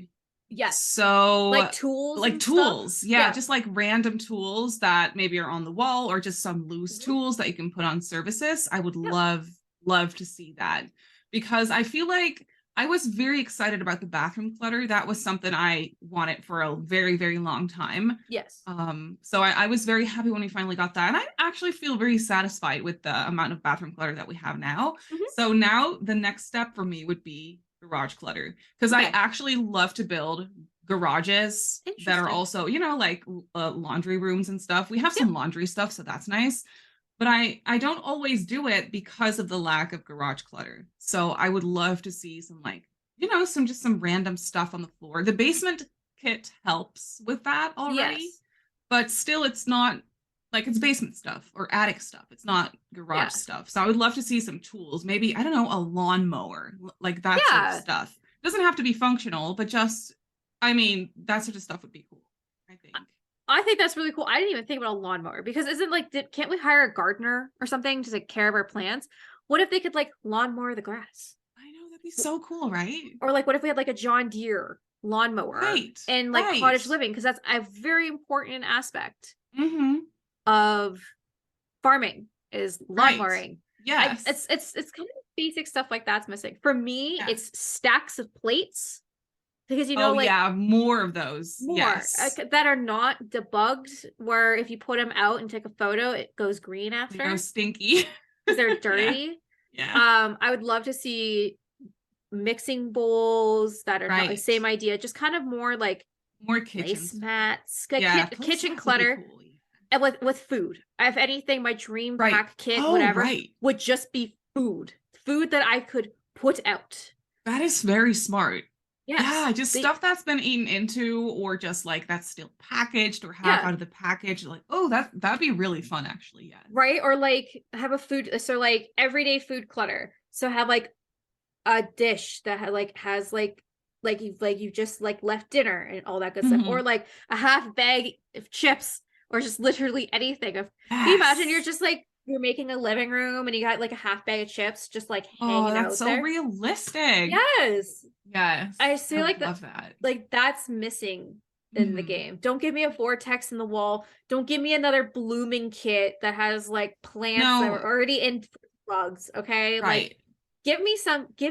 Yes. So, Like tools like and stuff. tools, yeah, Yeah. just like random tools that maybe are on the wall or just some loose Mhm. tools that you can put on surfaces. I would Yep. love to see that because I feel like I was very excited about the bathroom clutter. That was something I wanted for a very long time. Yes. So I was very happy when we finally got that. And I actually feel very satisfied with the amount of bathroom clutter that we have now. Mhm. So now the next step for me would be garage clutter because I Okay. actually love to build garages that are Interesting. also, like laundry rooms and stuff. We have Yep. some laundry stuff, so that's nice. But I don't always do it because of the lack of garage clutter. So I would love to see some like, some random stuff on the floor. The basement kit helps with that already, Yes. but still it's not like it's basement stuff or attic stuff. It's not garage Yeah. stuff. So I would love to see some tools, maybe, I don't know, a lawnmower, like that sort of Yeah. stuff. It doesn't have to be functional, but just, I mean, that sort of stuff would be cool, I think. I think that's really cool. I didn't even think about a lawnmower because isn't like can't we hire a gardener or something to take care of our plants? What if they could like lawnmower the grass? I know that'd be so cool, right? Or like what if we had like a John Deere? lawnmower Right. and like Right. cottage living, because that's a very important aspect Mm-hmm. of farming is lawn Right. mowing. Yes. It's kind of basic stuff like that's missing. For me, Yeah. it's stacks of plates because Oh like yeah, more of those. more Yes. that are not debugged, where if you put them out and take a photo, it goes green They go after stinky. because they're Yeah. dirty. Yeah. I would love to see mixing bowls that are not the Right. same idea, just kind of more like More kitchen stuff. placemats, Yeah, kitchen placemats would be clutter, cool. Yeah. and with food. If anything, my dream Right. pack kit, Oh, whatever, right. would just be food that I could put out. That is very smart. Yes, Yeah, just stuff that's been eaten into or just like that's still packaged or half yeah, out of the package. Like, oh, that'd be really fun actually. Yeah. right. Or like have a food, so like everyday food clutter. So have like a dish that has you just like left dinner and all that good stuff, or Hmm. like a half bag of chips, or just literally anything. Can you imagine you're Yes. just like you're making a living room and you got like a half bag of chips just like Oh, hanging that's out so there? realistic. Yes, I Yes. I feel would like that, love that. like that's missing in the Hmm. game. Don't give me a vortex in the wall. Don't give me another blooming kit that has like plants that were No, already in bugs. Okay, like right. give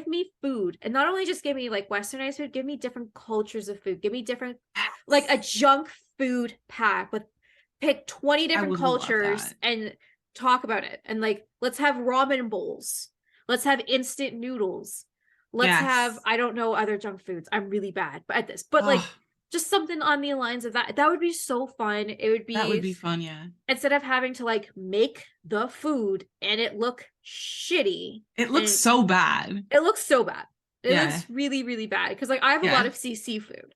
me food, and not only just give me like westernized food, give me different cultures of food, give me different, like a Yes. junk food pack with pick 20 I different would love cultures that. and talk about it, and like let's have ramen bowls, let's have instant noodles, let's have, Yes. I don't know other junk foods, I'm really bad at this, but like Oh, just something on the lines of that would be so fun. It would that would be, be fun. Yeah. instead of having to like make the food and it look shitty, It looks and so bad. it looks so bad. It Yeah. looks really, really bad. Because like I have a lot Yeah. of CC food.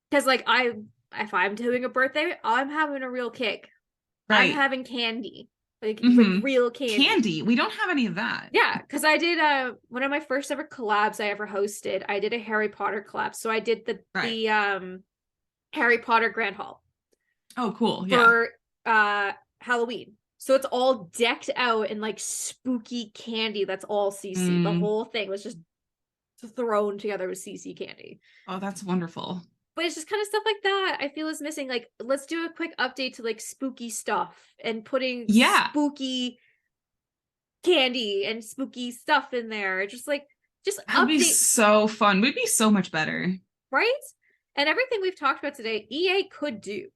Because like if I'm doing a birthday, I'm having a real cake. I'm Right. having candy, like Hmm. real candy. Candy. We don't have any of that. Yeah, because I did one of my first ever collabs I ever hosted. I did a Harry Potter collab, so I did Right. the Harry Potter Grand Hall Oh, cool. Yeah. for Halloween. So it's all decked out in like spooky candy. That's all CC. The Mm. whole thing was just thrown together with CC candy. Oh, that's wonderful. But it's just kind of stuff like that I feel is missing. Like, let's do a quick update to like spooky stuff and putting Yeah. spooky candy and spooky stuff in there. Just That would be update, so fun. We'd be so much better. right? And everything we've talked about today, EA could do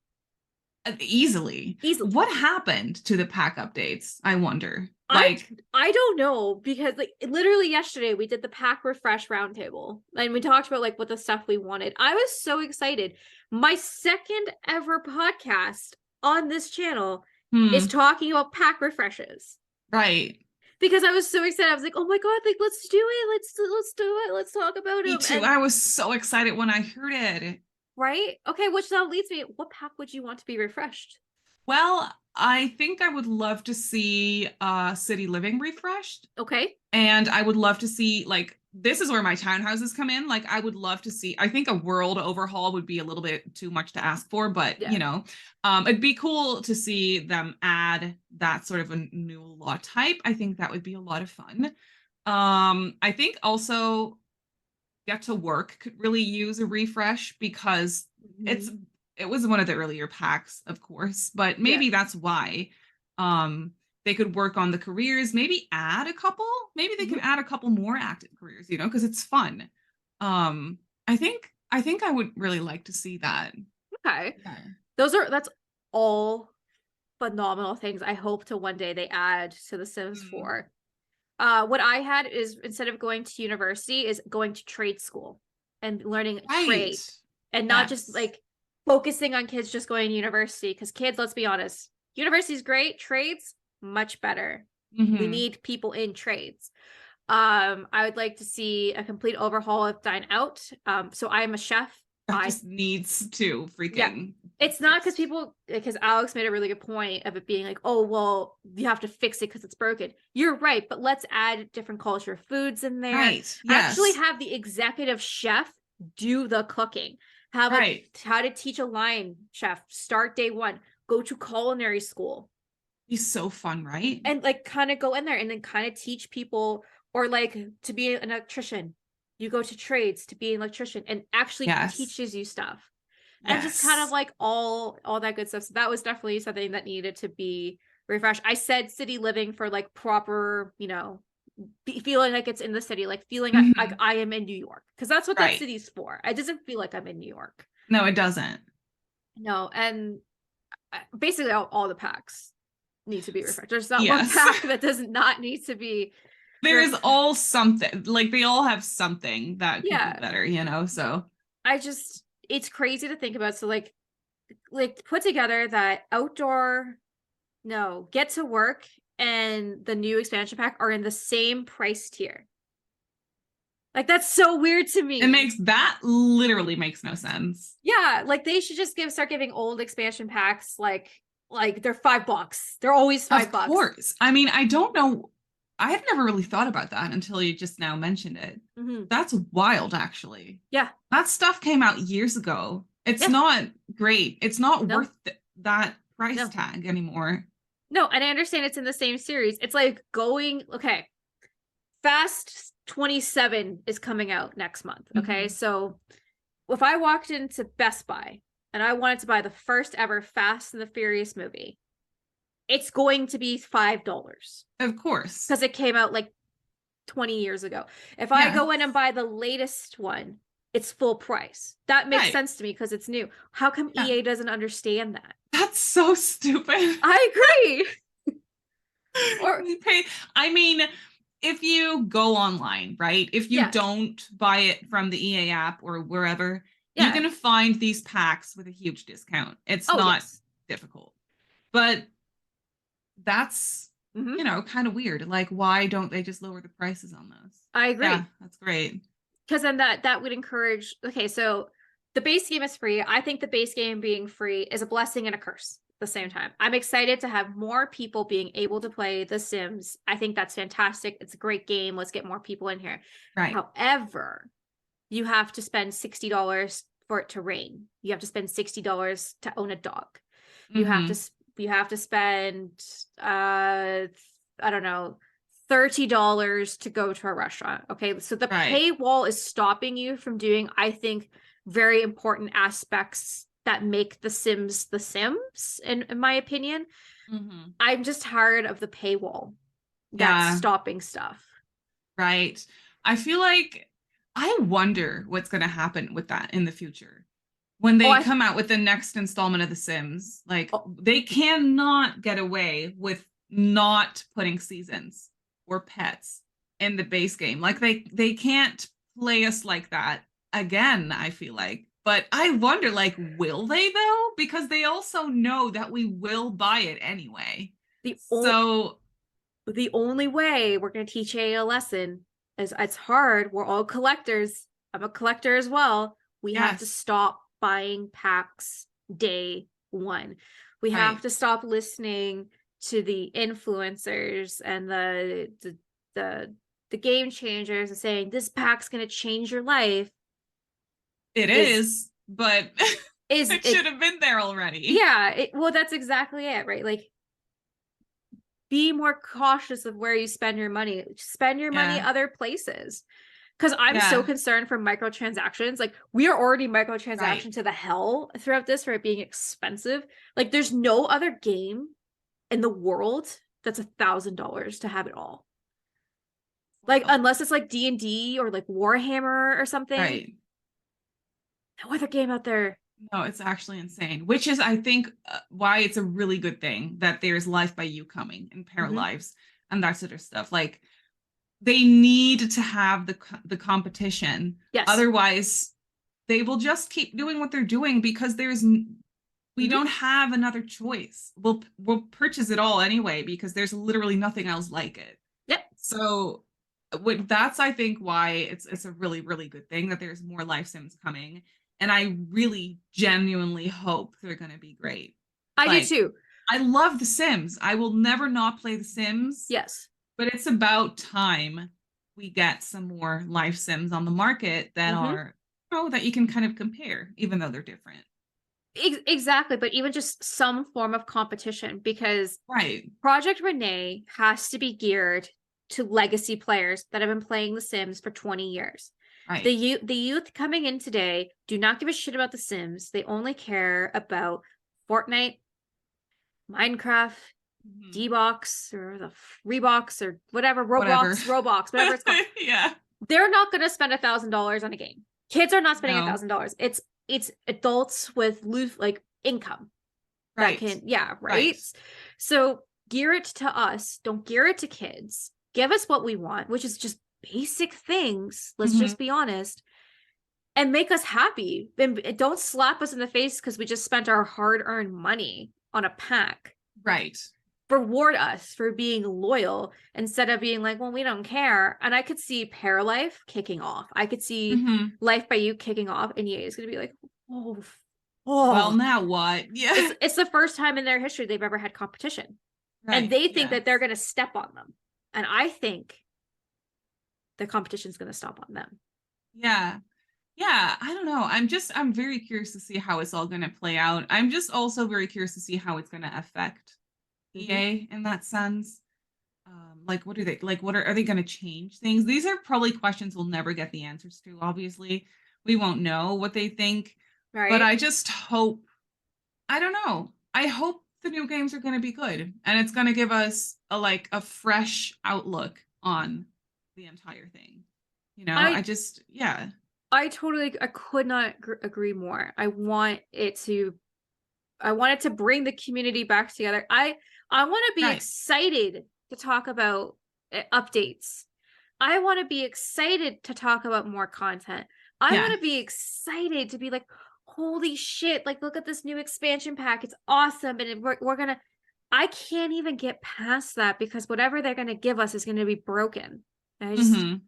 Easily. easily. What happened to the pack updates? I wonder. I I don't know, because like literally yesterday we did the pack refresh roundtable and we talked about like what the stuff we wanted. I was so excited. My second ever podcast on this channel is hmm, talking about pack refreshes, right. because I was so excited. I was like, "Oh my god, like let's do it. Let's do it. Let's talk about Me them." too. And I was so excited when I heard it. right? Okay, which now leads me, what pack would you want to be refreshed? Well, I think I would love to see City Living refreshed. Okay. And I would love to see, like, this is where my townhouses come in. Like, I would love to see, I think a world overhaul would be a little bit too much to ask for, but Yeah. it'd be cool to see them add that sort of a new law type. I think that would be a lot of fun. I think also Get to Work could really use a refresh because it's Mhm. it was one of the earlier packs, of course, but Yeah. maybe that's why. They could work on the careers, maybe add a couple, maybe they can Mhm. add a couple more active careers, because it's fun. Um, I think I would really like to see that. Okay. Yeah. That's all phenomenal things I hope to one day they add to The Sims Mm. 4. What I had is, instead of going to university, is going to trade school and learning Right. trade, and not just Yes. like focusing on kids just going to university, because kids, let's be honest, university is great, trades much better. We Hmm. need people in trades. I would like to see a complete overhaul of Dine Out. So I am a chef. That just needs to Yeah, freaking be it's not fixed. because Alex made a really good point of it being like, oh well, you have to fix it because it's broken. You're right, but let's add different culture of foods in there. Right. Actually Yes. have the executive chef do the cooking. Have like Right. how to teach a line chef, start day one, go to culinary school, He's so fun, right? and like kind of go in there and then kind of teach people, or like to be an electrician, You go to trades to be an electrician and actually Yes. teaches you stuff. And just Yes. kind of like all that good stuff. So that was definitely something that needed to be refreshed. I said city living for like proper, you know, feeling like it's in the city, like feeling like I am in New York, because that's what that Right. city's for. It doesn't feel like I'm in New York. No, it doesn't. No, and basically all the packs need to be refreshed. There's not one Yes. pack that does not need to be. There is all something, like they all have something that could Yeah. be better, you know. So It's crazy to think about. So like put together that outdoor, no, get to work and the new expansion pack are in the same price tier. Like that's so weird to me. that literally makes no sense. Yeah, like they should just start giving old expansion packs like they're $5. They're always $5. Of course. I mean, I don't know. I had never really thought about that until you just now mentioned it. That's wild, actually. Yeah. That stuff came out years ago. It's not great. It's not worth that price tag anymore. No, and I understand it's in the same series. It's like going, okay, Fast 27 is coming out next month. Okay. So if I walked into Best Buy and I wanted to buy the first ever Fast and the Furious movie, it's going to be $5. Of course. Because it came out like 20 years ago. If I go in and buy the latest one, it's full price. That makes sense to me because it's new. How come EA doesn't understand that? That's so stupid. I agree. Or I mean, if you go online, right? If you don't buy it from the EA app or wherever, you're going to find these packs with a huge discount. It's not difficult. But that's, you know, kind of weird. Like, why don't they just lower the prices on those? I agree. Yeah, that's great. Because then that would encourage, okay, so the base game is free. I think the base game being free is a blessing and a curse at the same time. I'm excited to have more people being able to play The Sims. I think that's fantastic. It's a great game. Let's get more people in here. Right. However, you have to spend $60 for it to rain. You have to spend $60 to own a dog. You have to spend I don't know, $30 to go to a restaurant. Okay. So the paywall is stopping you from doing, I think, very important aspects that make The Sims The Sims, in my opinion. I'm just tired of the paywall that's stopping stuff. Right. I feel like I wonder what's going to happen with that in the future. When they come out with the next installment of The Sims, like they cannot get away with not putting seasons or pets in the base game. Like they can't play us like that again, I feel like. But I wonder, like, will they though? Because they also know that we will buy it anyway. The only way we're going to teach a lesson is it's hard. We're all collectors. I'm a collector as well. We have to stop buying packs day one. We have to stop listening to the influencers and the game changers and saying this pack's going to change your life. It is, but it should have been there already. Yeah, well, that's exactly it, right? Like, be more cautious of where you spend your money. Spend your money other places. Because I'm so concerned for microtransactions. Like, we are already microtransaction to the hell throughout this for it being expensive. Like, there's no other game in the world that's $1,000 to have it all. Like, unless it's like D&D or like Warhammer or something. Right. No other game out there. No, it's actually insane. Which is, I think, why it's a really good thing that there's Life by You coming and Paralives and that sort of stuff. Like, they need to have the competition. Yes. Otherwise, they will just keep doing what they're doing because we don't have another choice. We'll purchase it all anyway because there's literally nothing else like it. Yep. So that's, I think, why it's a really, really good thing that there's more Life Sims coming. And I really genuinely hope they're going to be great. I do too. I love The Sims. I will never not play The Sims. Yes. But it's about time we get some more Life Sims on the market that are, that you can kind of compare, even though they're different. Exactly. But even just some form of competition, because Project Renee has to be geared to legacy players that have been playing The Sims for 20 years. Right. The youth coming in today do not give a shit about The Sims. They only care about Fortnite, Minecraft, Mhm. D-Box, or the Freebox, or whatever, Whatever. Roblox, whatever it's called. Yeah. They're not going to spend $1,000 on a game. Kids are not spending No. $1,000. It's adults with loose like income that Right. can, yeah, right. Right. So gear it to us. Don't gear it to kids. Give us what we want, which is just basic things. Let's Mhm. just be honest, and make us happy. And don't slap us in the face because we just spent our hard-earned money on a pack. Right. Reward us for being loyal instead of being like, well, we don't care. And I could see Paralife kicking off. I could see Mhm. Life by You kicking off, and EA is going to be like, oh, Well, oh. now what? Yeah. It's the first time in their history they've ever had competition. And Right. they think Yeah. that they're going to step on them. And I think the competition is going to stop on them. Yeah. Yeah, I don't know. I'm very curious to see how it's all going to play out. I'm just also very curious to see how it's going to affect Mm-hmm. EA in that sense. Like what do they like what are they going to change things? These are probably questions we'll never get the answers to, obviously. We won't know what they think, but Right? I just hope I don't know. I hope the new games are going to be good and it's going to give us a fresh outlook on the entire thing. I I just yeah. I could not agree more. I want it to bring the community back together. I want to be Right. excited to talk about updates. I want to be excited to talk about more content. I Yeah. want to be excited to be like, holy shit, like look at this new expansion pack. It's awesome. And we're going to, I can't even get past that because whatever they're going to give us is going to be broken. And Mhm.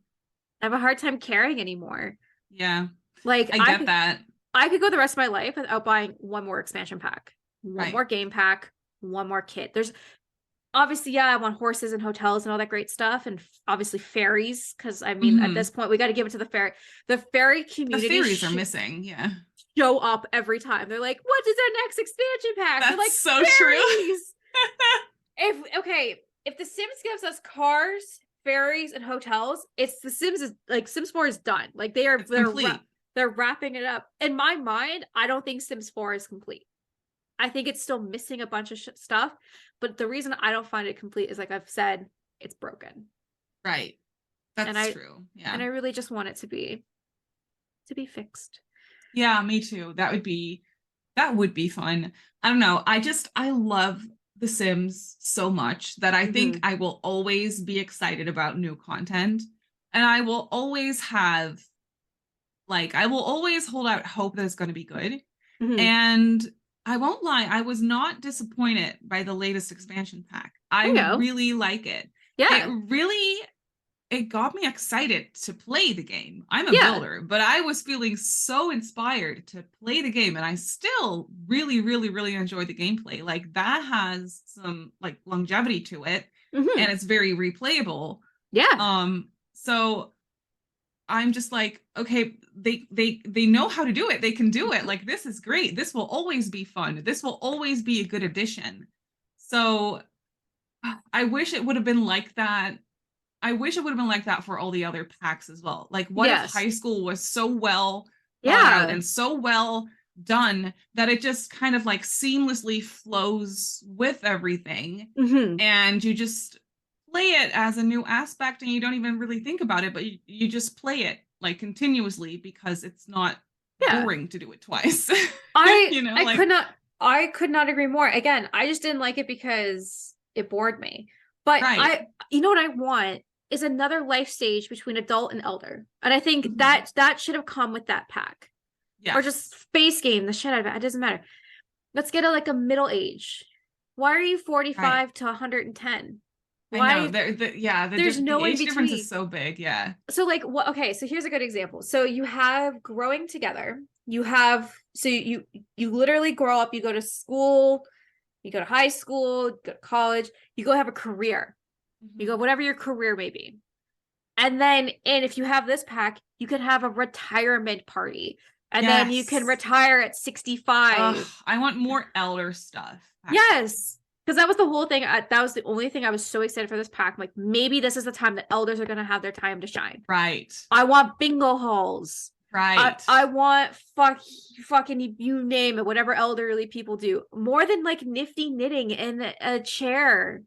I have a hard time caring anymore. Yeah. Like I get that. I could go the rest of my life without buying one more expansion pack, one Right. more game pack, one more kit. There's obviously, yeah, I want horses and hotels and all that great stuff, and obviously fairies. Because I mean, at this Mhm. point, we got to give it to the fairy. The fairy The community fairies are missing. Yeah. show up every time. They're like, "What is our next expansion pack?" They're That's like, so true. "Fairies." If the Sims gives us cars, fairies, and hotels, it's the Sims is like Sims 4 is done. Like It's complete. they're wrapping it up. In my mind, I don't think Sims 4 is complete. I think it's still missing a bunch of stuff, but the reason I don't find it complete is like I've said, it's broken. Right. And That's true. I Yeah. really just want it to be fixed. Yeah, me too. That would be fun. I don't know. I love The Sims so much that I think Mm-hmm. I will always be excited about new content. And I will always have I will always hold out hope that it's going to be good. Mm-hmm. And I won't lie, I was not disappointed by the latest expansion pack. I I know. really like it. It Yeah. really it got me excited to play the game. I'm a Yeah. builder, but I was feeling so inspired to play the game and I still really really really enjoy the gameplay. Like that has some longevity to it Mm-hmm. and it's very replayable. Yeah. So I'm just like, okay, they know how to do it. They can do it. Like this is great. This will always be fun. This will always be a good addition. So I wish it would have been like that. I wish it would have been like that for all the other packs as well. Like what if Yes. high school was so well thought out Yeah. and so well done that it just kind of seamlessly flows with everything Mm-hmm. and you just play it as a new aspect and you don't even really think about it, but you just play it continuously because it's not Yeah. boring to do it twice. I you know, I like could not I could not agree more. Again, I just didn't like it because it bored me. But right. you know what I want is another life stage between adult and elder. And I think Mhm. that should have come with that pack. Or Yeah. just space game the shit out of it. It doesn't matter. Let's get a middle age. Why are you Right. 45 to 110? I know. Why there's The no in age difference is between. so big. Yeah. So like what okay, so here's a good example. So you have growing together. You have so you literally grow up, you go to school, you go to high school, you go to college, you go have a career. You go Mhm. whatever your career may be. And if you have this pack, you can have a retirement party. And then you can Yes. retire at Ugh, 65. I want more elder stuff, actually. Yes. Because that was the whole thing. That was the only thing I was so excited for this pack. I'm like, maybe this is the time that elders are going to have their time to shine. Right. I want bingo halls. Right. I want fucking you name it, whatever elderly people do. More than like nifty knitting in a chair.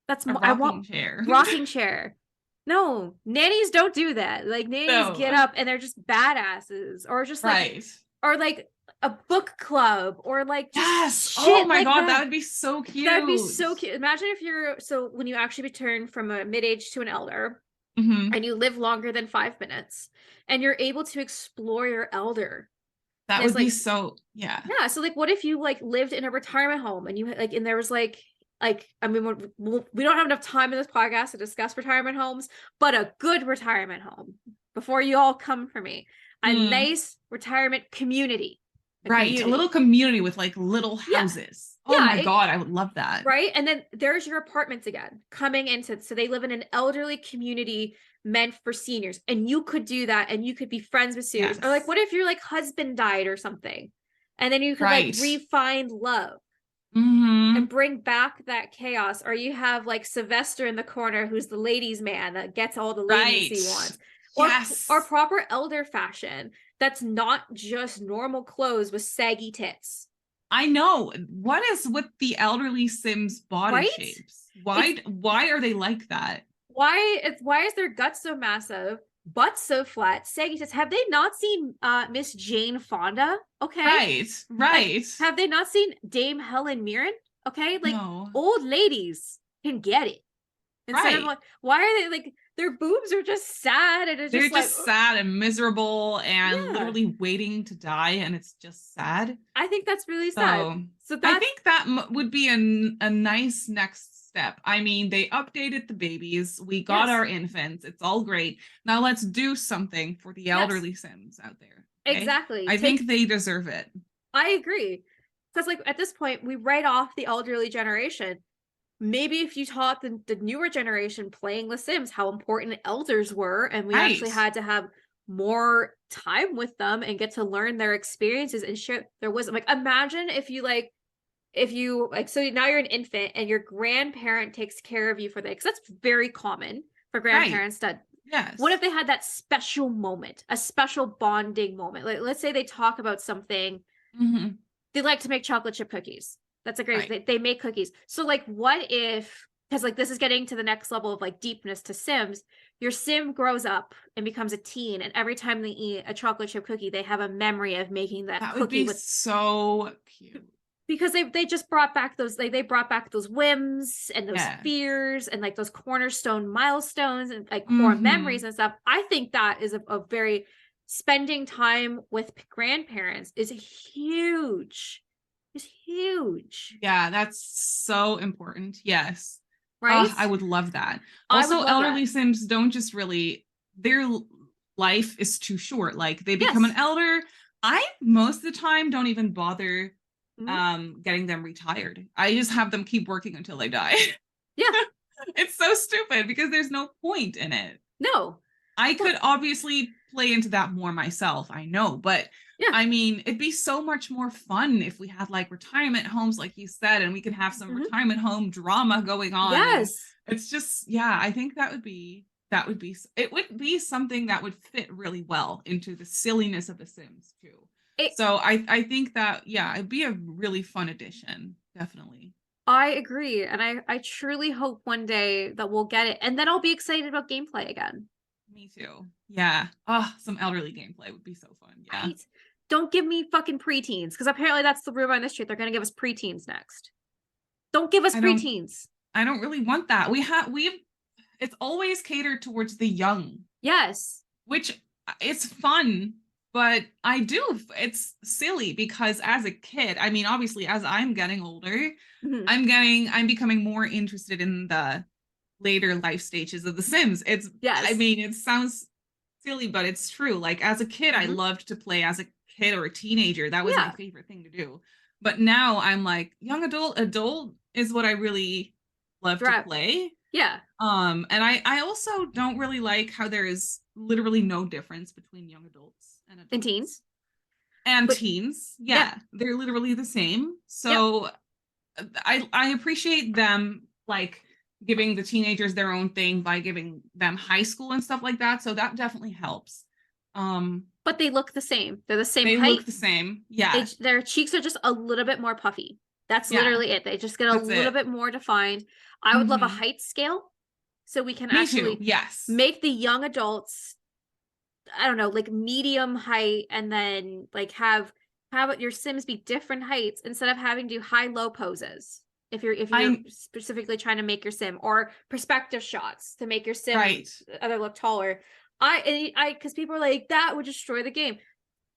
That's A I want rocking chair. rocking chair. No, nannies don't do that. Like nannies get up and they're just badasses, or just like, Right. or like a book club, or like just Yes. shit Oh my like God, that. that would be so cute. That'd be so cute. Imagine if you're when you actually return from a mid-age to an elder, Mhm. and you live longer than 5 minutes, and you're able to explore your elder. That And would it's be like, so, yeah. yeah. So like, what if you like lived in a retirement home and you like, and there was like, I mean, we don't have enough time in this podcast to discuss retirement homes, but a good retirement home, before you all come for me, a nice retirement community. Right. A little community with like little houses. Yeah. Oh my God, I would love that. Right. And then there's your apartments again coming into, so they live in an elderly community meant for seniors. And you could do that, and you could be friends with seniors. Or like, what if your like husband died or something? And then you could like re-find love. And bring back that chaos. Or you have like Sylvester in the corner, who's the ladies' man that gets all the ladies he wants. Or proper elder fashion that's not just normal clothes with saggy tits. I know. What is with the elderly Sims body shapes? Why are they like that? Why is their gut so massive, butt so flat, saggy tits? Have they not seen Miss Jane Fonda? Okay. Right. Like, have they not seen Dame Helen Mirren? Okay. Like, old ladies can get it. Instead of like, why are they like, their boobs are just sad, and they're just like, sad and miserable and literally waiting to die, and it's just sad. I think that's really sad. So I think that would be a nice next step. I mean, they updated the babies. We got our infants. It's all great. Now let's do something for the elderly Sims out there. Okay? Exactly. I think they deserve it. I agree. Because like at this point, we write off the elderly generation. Maybe if you taught the newer generation playing The Sims how important elders were, and we actually had to have more time with them and get to learn their experiences and share their wisdom. Like, imagine if you so now you're an infant and your grandparent takes care of you for that, because that's very common for grandparents to. Yes. What if they had that special moment, a special bonding moment? Like, let's say they talk about something. They like to make chocolate chip cookies. That's a great, they make cookies. So like, what if, because like this is getting to the next level of like deepness to Sims, your Sim grows up and becomes a teen, and every time they eat a chocolate chip cookie, they have a memory of making that cookie. Would be so cute. Because they just brought back those, they brought back those whims and those fears and like those cornerstone milestones and like core memories and stuff. I think that is a very, spending time with grandparents is huge. Is huge. Yeah, that's so important. Yes. Right? I would love that. Also, elderly Sims don't just really, their life is too short. Like, they become an elder. I most of the time don't even bother getting them retired. I just have them keep working until they die. Yeah. It's so stupid because there's no point in it. No. I could obviously play into that more myself, I know, but I mean, it'd be so much more fun if we had like retirement homes, like you said, and we could have some retirement home drama going on. Yes. It's just, I think it would be something that would fit really well into the silliness of The Sims too. So I think that, it'd be a really fun addition. Definitely. I agree. And I truly hope one day that we'll get it. And then I'll be excited about gameplay again. Me too. Yeah. Oh, some elderly gameplay would be so fun. Yeah. Right. Don't give me fucking preteens, because apparently that's the rumor on the street. They're going to give us preteens next. Don't give us preteens. I don't really want that. It's always catered towards the young. Yes. Which it's fun, but it's silly because as a kid, I mean, obviously as I'm getting older, I'm becoming more interested in the later life stages of The Sims. I mean, it sounds silly, but it's true. Like, as a kid, I loved to play as a kid or a teenager. That was my favorite thing to do. But now I'm like, young adult is what I really love to play. Yeah. And I also don't really like how there is literally no difference between young adults and teens. And teens. Yeah. They're literally the same. So I appreciate them like giving the teenagers their own thing by giving them high school and stuff like that. So that definitely helps. But they look the same. They're the same They height. look the same. Yeah. Their cheeks are just a little bit more puffy. That's Yeah. literally it. They just get a That's little it. bit more defined. I would love a Mhm. height scale so we can Me too. actually Yes. make the young adults, I don't know, like medium height, and then like have your Sims be different heights instead of having to do high-low poses. If you're I specifically trying to make your Sim, or perspective shots to make your Sim right. other look taller. I because people are like, that would destroy the game.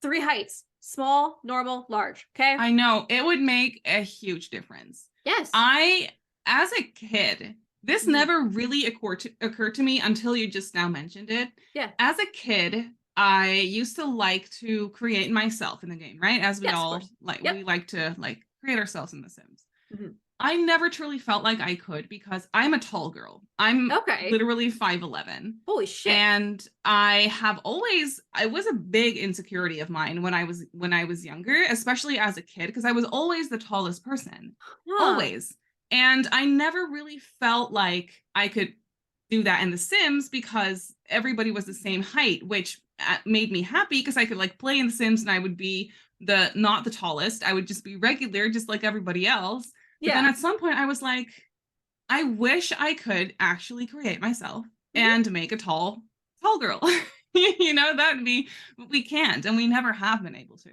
3 heights: small, normal, large. Okay. I know it would make a huge difference. Yes. I, as a kid, this Mhm. never really occurred to me until you just now mentioned it. Yeah. As a kid, I used to like to create myself in the game, right? As we Yes, of all course. like, Yep. we like to like create ourselves in The Sims. Mhm. I never truly felt like I could because I'm a tall girl. I'm Okay. literally 5'11". Holy shit. And I was a big insecurity of mine when I was younger, especially as a kid, because I was always the tallest person. Huh. Always. And I never really felt like I could do that in The Sims because everybody was the same height, which made me happy because I could like play in The Sims and I would be the not the tallest. I would just be regular, just like everybody else. But then Yeah. at some point, I was like, I wish I could actually create myself Mhm. and make a tall girl. You know, that'd be, we can't, and we never have been able to.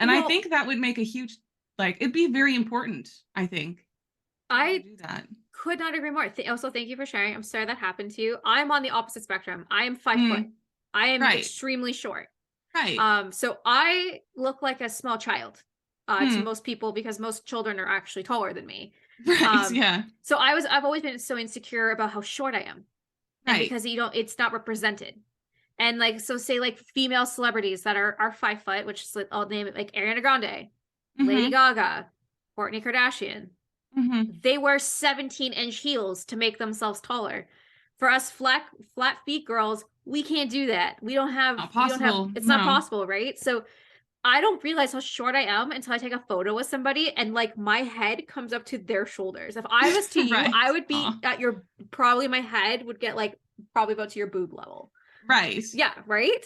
And I Well, think that would make a huge, like, it'd be very important, I think, to be able to I do that. could not agree more. Also, thank you for sharing. I'm sorry that happened to you. I'm on the opposite spectrum. I am 5 foot. Mm, I am right, extremely short. right, So I look like a small child, to mm, most people, because most children are actually taller than me. right, Um, yeah, so I've always been so insecure about how short I am, and right. because it's not represented. And like, so say like female celebrities that are 5 foot, which is like, I'll name it, like Ariana Grande, Lady Mm-hmm, Gaga, Kourtney Kardashian. mm-hmm. They wear 17-inch heels to make themselves taller. For us flat feet girls, we can't do that. Not We don't have, possible, it's not no. possible, right? So I don't realize how short I am until I take a photo with somebody and like my head comes up to their shoulders. If I was to you, Right, I would be oh, at your, probably my head would get like probably about to your boob level. right, Yeah, right?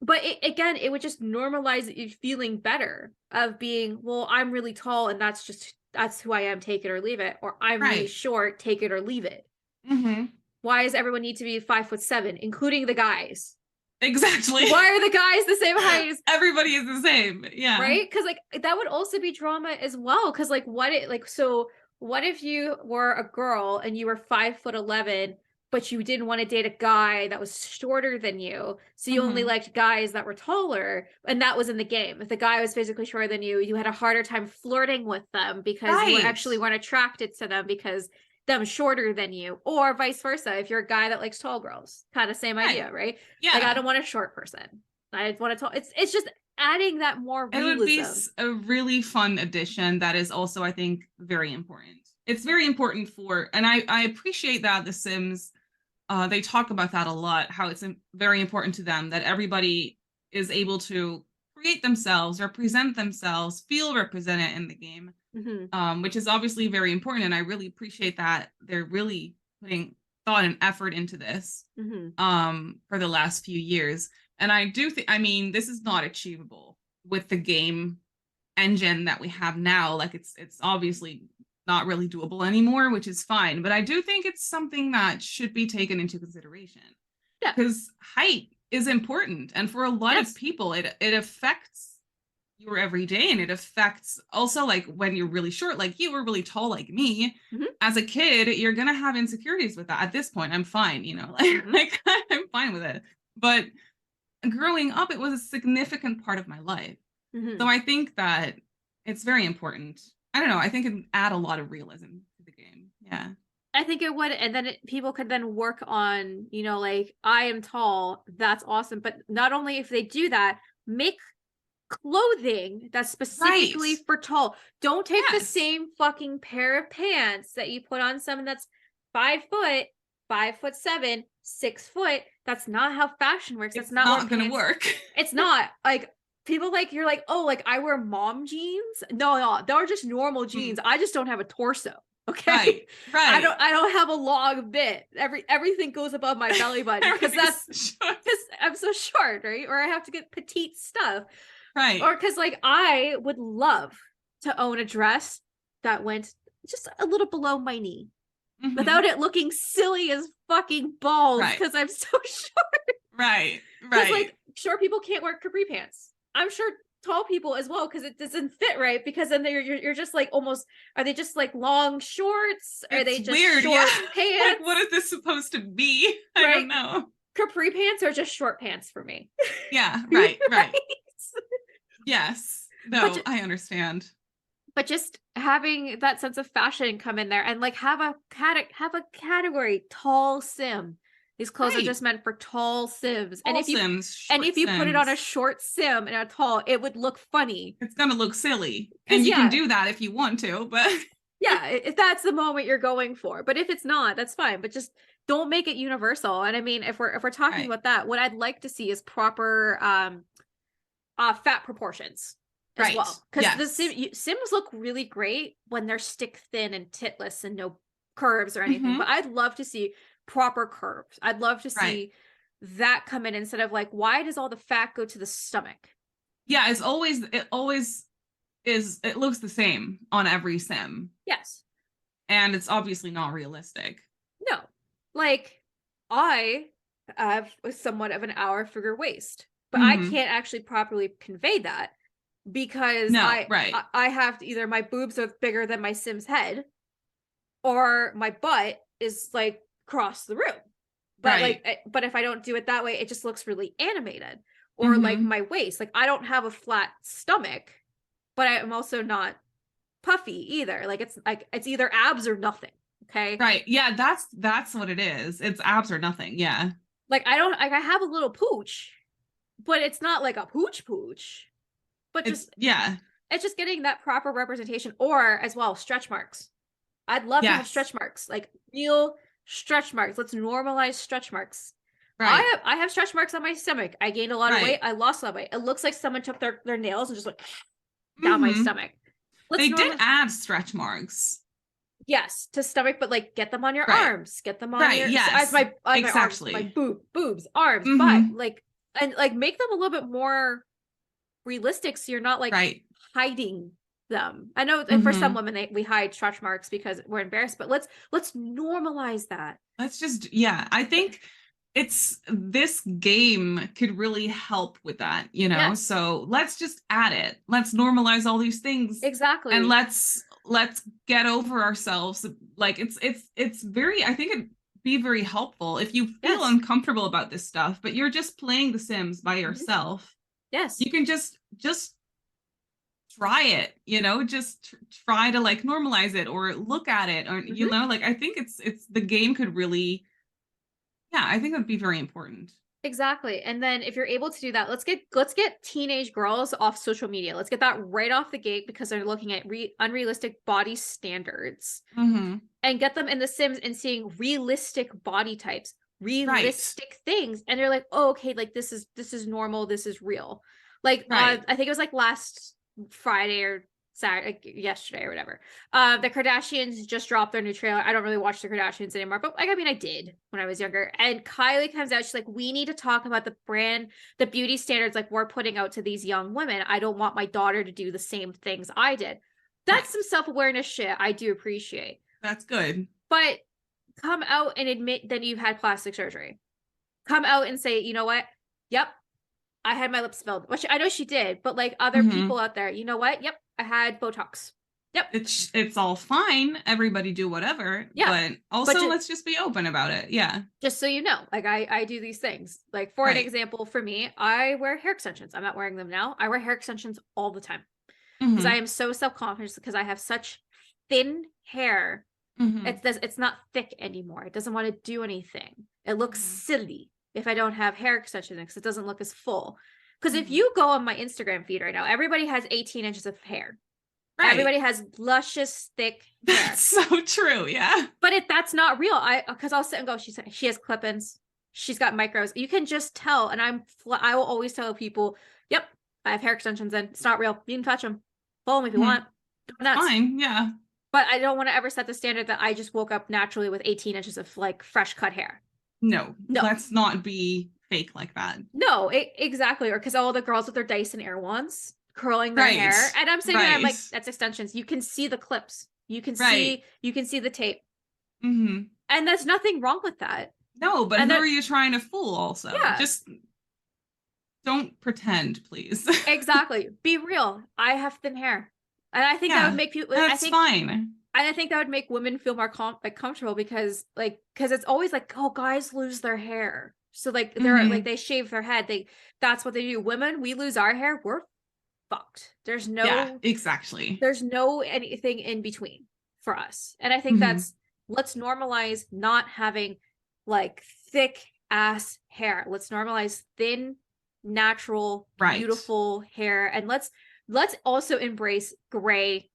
But again, it would just normalize you feeling better of being, well, I'm really tall and that's who I am, take it or leave it. Or I'm really right. short, take it or leave it. Mm-hmm. Why does everyone need to be 5'7", including the guys? Exactly. Why are the guys the same height as, Everybody is the same. Yeah. right? Because like that would also be drama as well. Because like what if you were a girl and you were 5'11", but you didn't want to date a guy that was shorter than you, so you only Mm-hmm. liked guys that were taller, and that was in the game. If the guy was physically shorter than you had a harder time flirting with them because you Right. actually weren't attracted to them because them shorter than you, or vice versa. If you're a guy that likes tall girls, kind of same Right. idea, right? Like, I Yeah. don't want a short person. I want to tall. It's just adding that more It would be realism. a really fun addition that is also, I think, very important. It's very important for, and I appreciate that The Sims, they talk about that a lot, how it's very important to them that everybody is able to create themselves, represent themselves, feel represented in the game, Mm-hmm. which is obviously very important. And I really appreciate that they're really putting thought and effort into this Mm-hmm. for the last few years. And I do think, I mean, this is not achievable with the game engine that we have now. Like it's obviously not really doable anymore, which is fine. But I do think it's something that should be taken into consideration Yeah. because height is important, and for a lot of Yes. people, it affects your everyday, and it affects also like when you're really short, like you were really tall, like me. Mm-hmm. As a kid, you're gonna have insecurities with that. At this point, I'm fine, you know, Mm-hmm. like I'm fine with it. But growing up, it was a significant part of my life. Mm-hmm. So I think that it's very important. I don't know. I think it would add a lot of realism to the game. Yeah. I think it would, and then people could then work on, like, I am tall. That's awesome. But not only if they do that, make clothing that's Right. specifically for tall. Don't take the Yes. same fucking pair of pants that you put on someone that's 5 foot, 5'7", 6 foot. That's not how fashion works. That's It's not where not gonna pants. work. It's not like people like, you're like, oh, like I wear mom jeans. No, they're just normal jeans. I just don't have a torso. Okay. Right. I don't have a long bit. Everything goes above my belly button because I'm so short, right? Or I have to get petite stuff. Right. Or because like I would love to own a dress that went just a little below my knee without it looking silly as fucking balls because I'm so short. Right. Because like short people can't wear capri pants. I'm sure tall people as well because it doesn't fit right because then you're just like almost, are they just like long shorts? Are they just weird, short pants? Like, what is this supposed to be? I don't know. Capri pants are just short pants for me. Yeah, right. Yes. No, I understand. But just having that sense of fashion come in there and like have a category, tall sim. These clothes are just meant for tall sims. Tall and if you put it on a short sim and a tall, it would look funny. It's gonna look silly. And you can do that if you want to, but yeah, if that's the moment you're going for. But if it's not, that's fine. But just don't make it universal. And I mean, if we're talking about that, what I'd like to see is proper fat proportions as well. Because the sims look really great when they're stick thin and titless and no curves or anything. But I'd love to see proper curves. I'd love to see that come in instead of like, why does all the fat go to the stomach? Yeah, it always is, it looks the same on every sim. Yes. And it's obviously not realistic. No. Like, I have somewhat of an hour figure waist, but I can't actually properly convey that because I have to, either my boobs are bigger than my sim's head or my butt is like across the room. But but if I don't do it that way, it just looks really animated. Or like my waist, like I don't have a flat stomach, but I'm also not puffy either. Like it's either abs or nothing. Okay. Right. Yeah, that's what it is. It's abs or nothing. Yeah. Like I have a little pooch, but it's not like a pooch. But it's just getting that proper representation, or as well stretch marks. I'd love to have stretch marks, like real stretch marks. Let's normalize stretch marks. Right. I have stretch marks on my stomach. I gained a lot of weight. I lost a lot of weight. It looks like someone took their nails and just like down my stomach. They did add stretch marks. Yes, to stomach, but like get them on your arms, get them on your yes, my arms, my boobs, arms, butt, like, and like make them a little bit more realistic so you're not like hiding them. I know for some women we hide stretch marks because we're embarrassed, but let's normalize that. Let's just I think this game could really help with that, you know. So let's just add it. Let's normalize all these things. Exactly. And let's get over ourselves. Like it's very, I think it'd be very helpful if you feel uncomfortable about this stuff, but you're just playing The Sims by yourself. Yes. You can just try it, you know, just try to like normalize it or look at it, or you know, like I think it's the game could really, I think it would be very important. Exactly. And then if you're able to do that, let's get teenage girls off social media. Let's get that right off the gate because they're looking at unrealistic body standards and get them in The Sims and seeing realistic body types, realistic things. And they're like, oh, okay, like this is normal. This is real. Like, I think it was like last Friday or Saturday, like yesterday or whatever. The Kardashians just dropped their new trailer. I don't really watch the Kardashians anymore, but like, I mean, I did when I was younger. And Kylie comes out, she's like, we need to talk about the beauty standards like we're putting out to these young women. I don't want my daughter to do the same things I did. That's some self-awareness shit I do appreciate. That's good. But come out and admit that you've had plastic surgery. Come out and say, you know what? Yep, I had my lips filled, which I know she did, but like other people out there, you know what? Yep, I had Botox. Yep. It's all fine. Everybody do whatever. Yeah. But also let's just be open about it. Yeah. Just so you know, like I do these things. Like for an example, for me, I wear hair extensions. I'm not wearing them now. I wear hair extensions all the time because I am so self-conscious because I have such thin hair. It's not thick anymore. It doesn't want to do anything. It looks silly if I don't have hair extensions because it doesn't look as full. Because if you go on my Instagram feed right now, everybody has 18 inches of hair. Everybody has luscious, thick hair. That's so true, yeah. But that's not real. Because I'll sit and go, she has clip-ins. She's got micros. You can just tell. And I will always tell people, yep, I have hair extensions in. It's not real. You can touch them. Follow me if you Mhm. want. Go nuts. Fine. Yeah. But I don't want to ever set the standard that I just woke up naturally with 18 inches of like fresh cut hair. No, No. let's not be fake like that. No, exactly. Or because all the girls with their Dyson Air wands curling their Right. hair. And I'm sitting there, I'm like, Right. that's extensions. You can see the clips. You can Right. see the tape. Mm-hmm. And there's nothing wrong with that. No, but And who that- are you trying to fool also? Yeah. Just don't pretend, please. Exactly. Be real. I have thin hair. And I think that Yeah, would make people that's fine. I think that would make women feel more comfortable because it's always like, oh, guys lose their hair. So like they're Mhm. like they shave their head. That's what they do. Women, we lose our hair, we're fucked. There's no Yeah, exactly. there's no anything in between for us. And I think Mhm. let's normalize not having like thick ass hair. Let's normalize thin, natural, Right. beautiful hair. And let's also embrace gray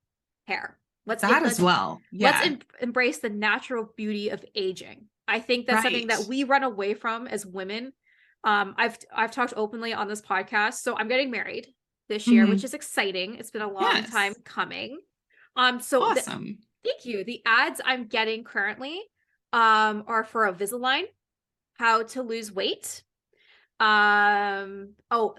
hair. Let's as well. Yeah. Let's embrace the natural beauty of aging. I think that's something that Right. we run away from as women. I've talked openly on this podcast. So I'm getting married this year, Mhm. which is exciting. It's been a long Yes. time coming. So Awesome. thank you. The ads I'm getting currently are for a Invisalign, how to lose weight.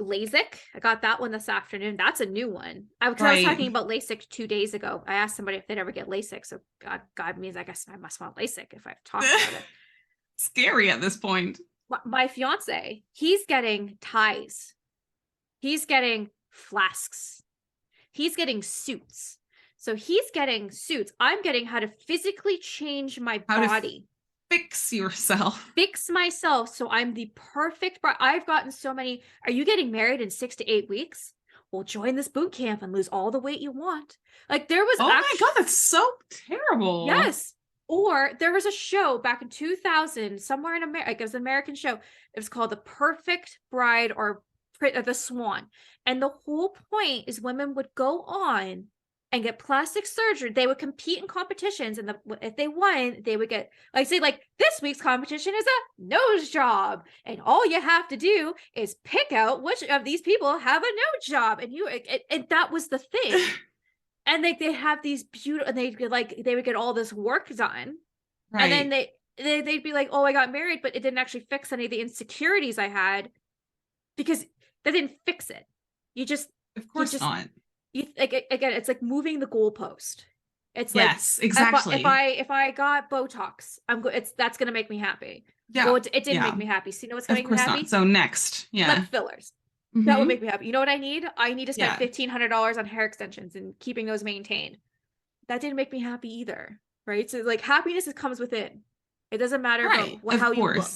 LASIK. I got that one this afternoon. That's a new one. I was Right. talking about LASIK 2 days ago. I asked somebody if they'd ever get LASIK. So God means I guess I must want LASIK if I've talked about it. Scary at this point. My fiance, he's getting ties. He's getting flasks. He's getting suits. So he's getting suits. I'm getting how to physically change my body. Fix yourself. Fix myself so I'm the perfect bride. I've gotten so many. Are you getting married in 6 to 8 weeks? Well, join this boot camp and lose all the weight you want. Like there was my God, that's so terrible. Yes. Or there was a show back in 2000 somewhere in America. It was an American show. It was called The Perfect Bride or The Swan. And the whole point is women would go on and get plastic surgery. They would compete in competitions, and if they won, they would get like this week's competition is a nose job, and all you have to do is pick out which of these people have a nose job, and that was the thing. And they have these beautiful, and they would get all this work done, right. And then they'd be like, oh, I got married, but it didn't actually fix any of the insecurities I had because they didn't fix it. Of course not. Again, it's like moving the goalpost. It's yes, exactly. If I got Botox, that's gonna make me happy. Yeah. Well, it didn't make me happy. So you know what's gonna make me happy? Not. So next, lip fillers. Mm-hmm. That will make me happy. You know what I need? I need to spend $1,500 on hair extensions and keeping those maintained. That didn't make me happy either, right? So like happiness comes within. It doesn't matter about how you look.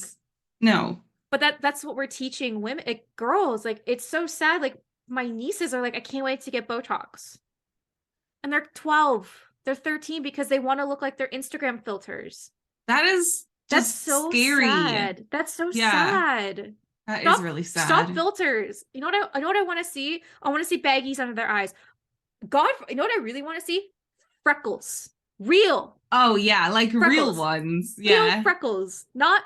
No. But that's what we're teaching women, girls. Like it's so sad. Like my nieces are like, I can't wait to get Botox. And they're 12. They're 13 because they want to look like their Instagram filters. That's so scary. Sad. That's so sad. That is really sad. Stop filters. You know what I want to see? I want to see baggies under their eyes. God, you know what I really want to see? Freckles. Real. Oh yeah, like freckles. Real ones. Yeah. Real freckles. Not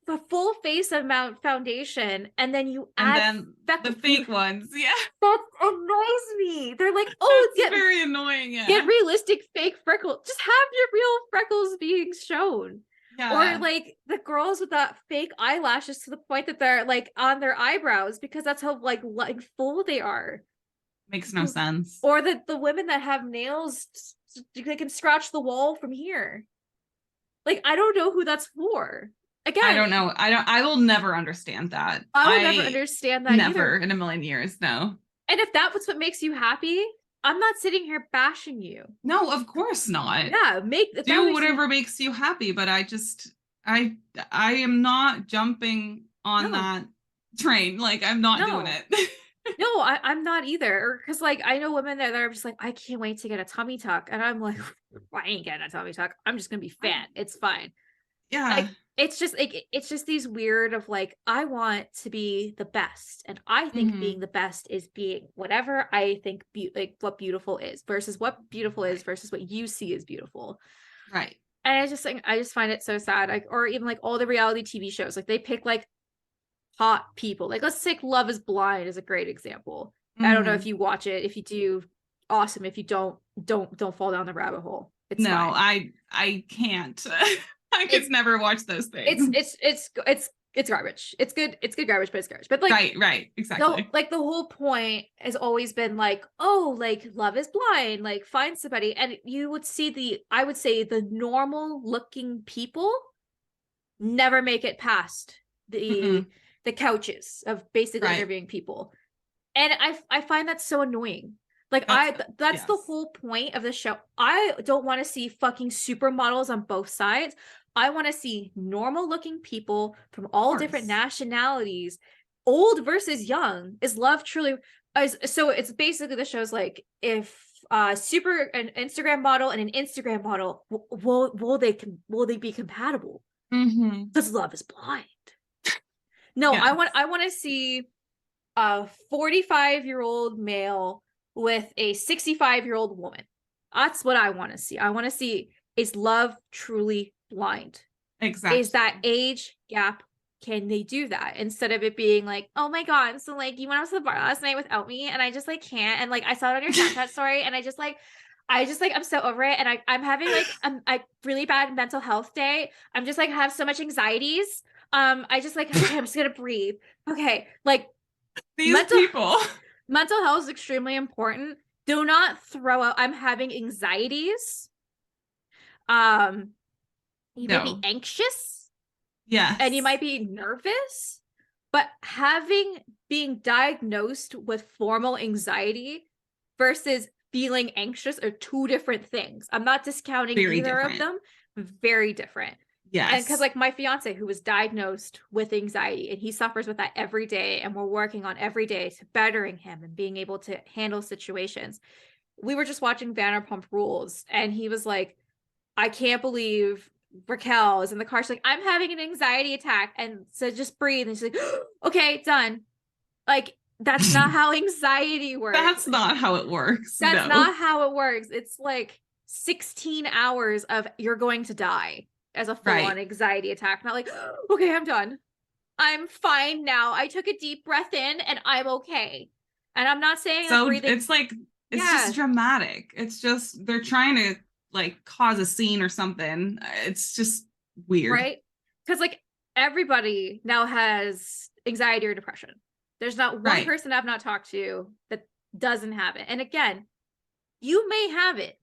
the full face amount foundation, and then you add the fake ones. Yeah. That annoys me. They're like, oh, it's very annoying. Yeah. Get realistic fake freckles. Just have your real freckles being shown. Yeah. Or like the girls with that fake eyelashes to the point that they're like on their eyebrows because that's how like full they are. Makes no sense. Or the women that have nails, they can scratch the wall from here. Like I don't know who that's for. Again, I don't know. I will never understand that. I will never understand that never either. In a million years. No. And if that was what makes you happy, I'm not sitting here bashing you. No, of course not. Yeah, do whatever makes you happy, but I am not jumping on that train. Like I'm not doing it. No, I'm not either. Because like I know women that are just like, I can't wait to get a tummy tuck, and I'm like, I ain't getting a tummy tuck. I'm just gonna be fat. It's fine. Yeah. Like, it's just these weird of like, I want to be the best, and I think being the best is being whatever I think like what beautiful is versus what beautiful is versus what you see as beautiful, right? And I just find it so sad. Like, or even like all the reality TV shows, like they pick like hot people. Like let's take Love Is Blind as a great example. I don't know if Mhm. you watch it. If you do, awesome. If you don't fall down the rabbit hole. It's No, fine. I can't. I It's could never watch those it's things. it's it's it's garbage. It's good garbage, but it's garbage. But like Right, exactly. the whole point has always been like, oh, like Love is Blind, like find somebody, and you would see I would say the normal looking people never make it past Mm-mm. the couches of basically Right. interviewing people, and I find that so annoying. Like That's that's the yes. whole point of the show. I don't want to see fucking supermodels on both sides. I want to see normal looking people from Of all different course. nationalities, old versus young. Is love truly so it's basically the show's like if super an Instagram model and an Instagram model will they be compatible? Hmm. Because love is blind. No, Yes. I want to see a 45-year-old male with a 65-year-old woman. That's what I want to see. I want to see, is love truly blind? Is that Exactly. age gap? Can they do that instead of it being like, oh my god, so like you went out to the bar last night without me and I just like can't, and like I saw it on your Snapchat story and I just like I'm so over it, and I'm having like a really bad mental health day. I'm just like have so much anxieties. I just like okay, I'm just gonna breathe. Okay, like These mental people. mental health is extremely important. Do not throw out I'm having anxieties. Um, you may be No. anxious and you Yes. might be nervous, but having being diagnosed with formal anxiety versus feeling anxious are two different things. I'm not discounting Very either of different. them. Very different. And because Yes. like my fiance who was diagnosed with anxiety and he suffers with that every day and we're working on every day to bettering him and being able to handle situations. We were just watching Vanderpump Rules and he was like, I can't believe Raquel is in the car. She's like, I'm having an anxiety attack. And so just breathe. And she's like, okay, done. Like, that's not how anxiety works. That's not how it works. That's No. not how it works. It's like 16 hours of you're going to die as a full on Right. anxiety attack. Not like, okay, I'm done. I'm fine now. I took a deep breath in and I'm okay. And I'm not saying that So breathing, it's like it's just yeah, dramatic. It's just they're trying to like cause a scene or something. It's just weird. right? Because like everybody now has anxiety or depression. There's not one Right. person I've not talked to that doesn't have it. And again, you may have it.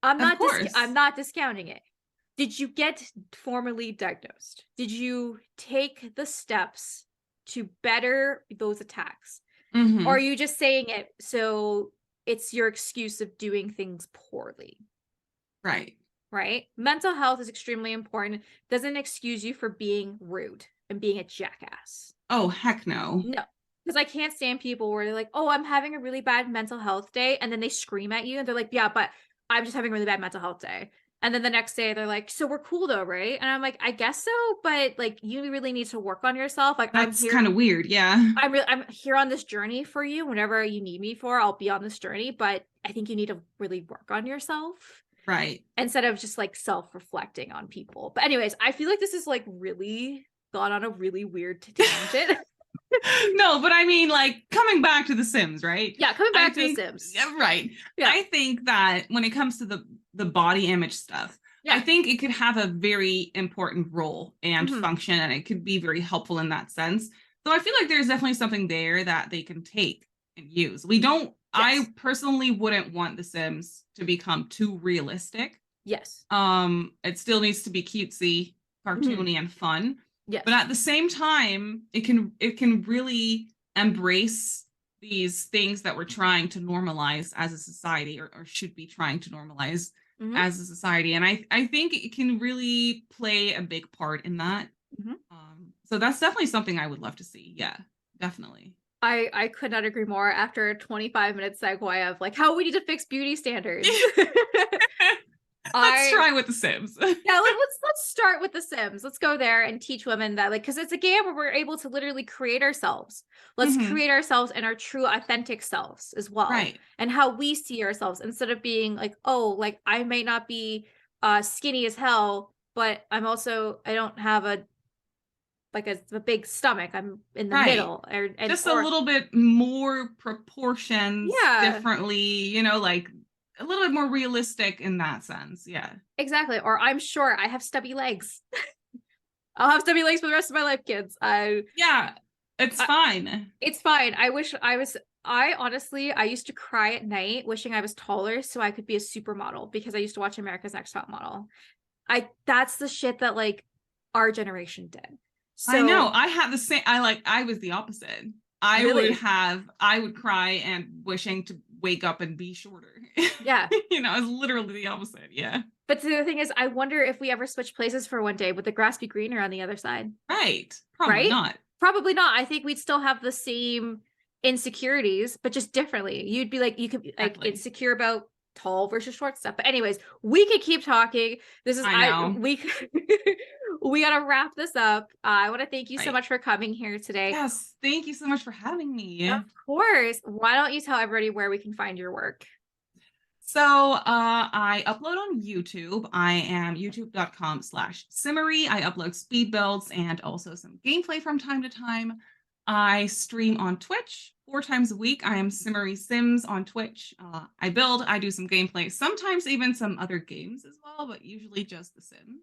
Of I'm course. not discounting it. Did you get formally diagnosed? Did you take the steps to better those attacks? Or are Hmm. you just saying it so it's your excuse of doing things poorly? Right. Right? Mental health is extremely important. Doesn't excuse you for being rude and being a jackass. Oh, heck no. No. Because I can't stand people where they're like, oh, I'm having a really bad mental health day. And then they scream at you and they're like, yeah, but I'm just having a really bad mental health day. And then the next day they're like, so we're cool though, right? And I'm like, I guess so, but like you really need to work on yourself. Like That's kind of weird. Yeah. I'm here on this journey for you. Whenever you need me for, I'll be on this journey. But I think you need to really work on yourself Right. instead of just like self-reflecting on people. But anyways, I feel like this is like really gone on a really weird tangent. No, but I mean, like coming back to The Sims, right? Yeah, coming I back to The think, Sims. yeah, right. Yeah. I think that when it comes to the body image stuff, I Yeah. think it could have a very important role and Hmm. function, and it could be very helpful in that sense. So I feel like there's definitely something there that they can take and use. We don't. I Yes. personally wouldn't want The Sims to become too realistic. Yes. It still needs to be cutesy, Hmm. cartoony, and fun, but Yes. at the same time it can really embrace these things that we're trying to normalize as a society, or should be trying to normalize Hmm. as a society, and I think it can really play a big part in that. Hmm. So that's definitely something I would love to see. Yeah, definitely. I could not agree more after a 25-minute segue of like how we need to fix beauty standards. Let's I try with The Sims. Yeah, let's start with The Sims. Let's go there and teach women that, like, because it's a game where we're able to literally create ourselves. Let's Hmm. create ourselves and our true authentic selves as well, Right. and how we see ourselves instead of being like, oh, like I may not be skinny as hell, but I don't have like a big stomach. I'm in the Right. middle, and Just a or little bit more proportions yeah, differently, you know, like a little bit more realistic in that sense. Yeah. exactly. Or I'm short. I have stubby legs. I'll have stubby legs for the rest of my life, kids. Yeah, it's I fine. it's fine. I wish I was. I honestly, I used to cry at night wishing I was taller so I could be a supermodel because I used to watch America's Next Top Model. That's the shit that like our generation did. I know. So I had the same. I was the opposite. really, I would cry and wishing to wake up and be shorter. yeah. You know, it's literally the opposite. Yeah. But the thing is, I wonder if we ever switch places for one day, would the grass be greener on the other side? Right. Probably Right? not. Probably not. I think we'd still have the same insecurities, but just differently. You'd be like, you could be like Exactly. insecure about tall versus short stuff. But anyways, we could keep talking. This is I know. we we gotta wrap this up. I want to thank you so Right. much for coming here today. Yes. Thank you so much for having me. Of course. Why don't you tell everybody where we can find your work? So I upload on YouTube. I am youtube.com/Simmery. I upload speed builds and also some gameplay from time to time. I stream on Twitch 4 times a week. I am Simmarysims on Twitch. I build, I do some gameplay, sometimes even some other games as well, but usually just The Sims.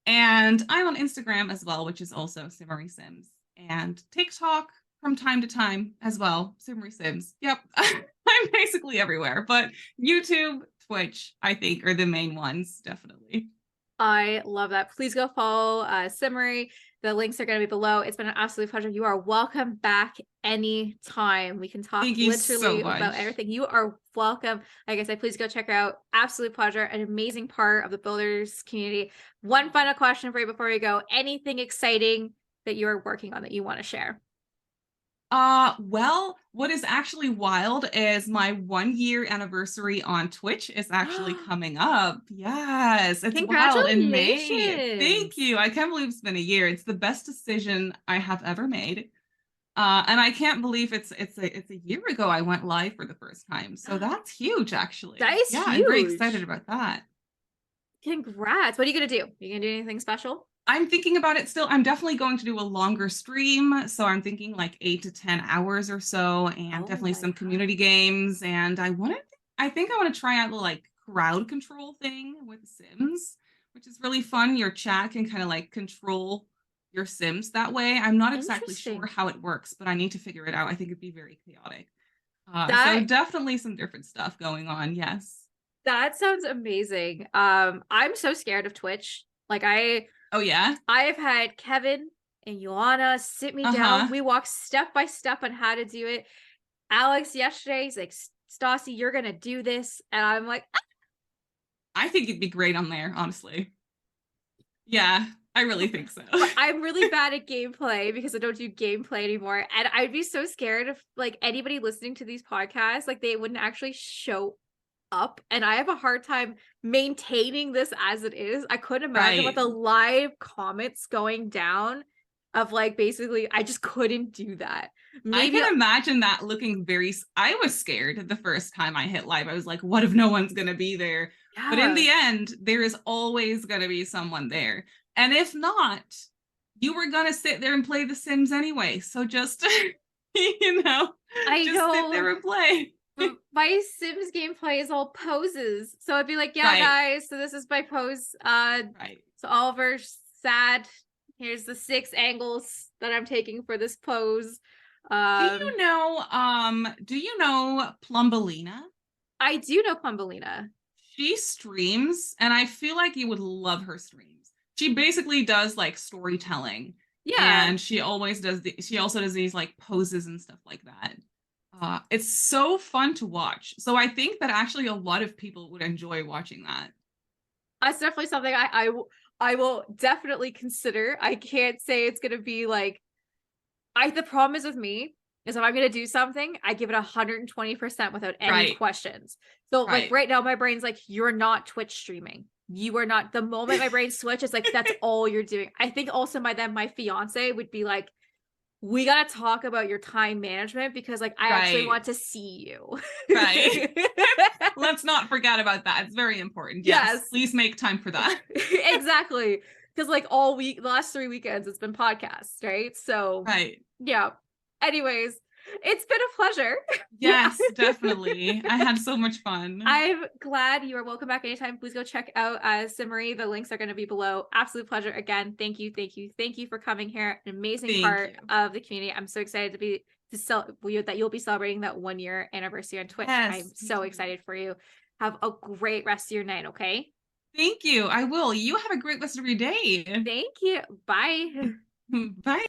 And I'm on Instagram as well, which is also Simmarysims. And TikTok from time to time as well, Simmarysims. Yep. I'm basically everywhere, but YouTube, Twitch, I think are the main ones, definitely. I love that. Please go follow Simmery. The links are going to be below. It's been an absolute pleasure. You are welcome back anytime. We can talk Thank you so literally much. about everything. You are welcome. Like I said, please go check her out. Absolute pleasure. An amazing part of the builders community. One final question for you before we go. Anything exciting that you're working on that you want to share? Well, what is actually wild is my 1 year anniversary on Twitch is actually coming up. Yes, it's wild in May. Thank Congratulations. you. I can't believe it's been a year. It's the best decision I have ever made. And I can't believe it's a year ago I went live for the first time. So that's huge, actually. That is Yeah, I'm very excited huge. about that. Congrats. What are you going to do? You going to do anything special? I'm thinking about it still. I'm definitely going to do a longer stream. So I'm thinking like 8 to 10 hours or so, and Oh definitely my some God. community games. And I think I want to try out the like crowd control thing with Sims, which is really fun. Your chat can kind of like control your Sims that way. I'm not exactly sure Interesting. how it works, but I need to figure it out. I think it'd be very chaotic. So That definitely some different stuff going on. Yes. that sounds amazing. I'm so scared of Twitch. Like Oh yeah. I've had Kevin and Joanna sit me down. Uh-huh. We walked step by step on how to do it. Alex yesterday, he's like, Stassi, you're gonna do this. And I'm like, "Ah." I think it'd be great on there, honestly. Yeah, I really think so. But I'm really bad at gameplay because I don't do gameplay anymore. And I'd be so scared if like anybody listening to these podcasts, like they wouldn't actually show up. And I have a hard time maintaining this as it is. I couldn't imagine with Right. the live comments going down of like basically I just couldn't do that. I Maybe can imagine that looking I was scared the first time I hit live. I was like, what if no one's going to be there? But in yeah. the end, there is always going to be someone there. And if not, you were going to sit there and play The Sims anyway. So just, I just sit know there and play. my Sims gameplay is all poses. So I'd be like, yeah, Right. guys, so this is my pose. Right. So Oliver's sad. Here's the 6 angles that I'm taking for this pose. Do you know Plumbelina? I do know Pumbelina. She streams, and I feel like you would love her streams. She basically does like storytelling, Yeah, and she also does these like poses and stuff like that. It's so fun to watch. So I think that actually a lot of people would enjoy watching that. that's definitely something I will definitely consider. I can't say it's gonna be like the problem is with me is if I'm gonna do something, I give it 120% without any Right. questions. So like Right. right now, my brain's like, you're not Twitch streaming. You are not. The moment my brain switches, like that's all you're doing. I think also by then my fiance would be like, we gotta talk about your time management because like I actually Right. want to see you. Right. Let's not forget about that. It's very important. Yes. Yes. Please make time for that. Exactly. because like all week, the last 3 weekends, it's been podcasts, right? So Right. yeah. Anyways, it's been a pleasure. Yes, definitely. I had so much fun. I'm glad you are welcome back anytime. Please go check out Simmery. The links are going to be below. Absolute pleasure. Again, thank you, thank you, thank you for coming here. An amazing Thank part you. of the community. I'm so excited that you'll be celebrating that 1 year anniversary on Twitch. Yes, I'm me so too. excited for you. Have a great rest of your night, okay? Thank you. I will. You have a great rest of your day. Thank you. Bye. Bye.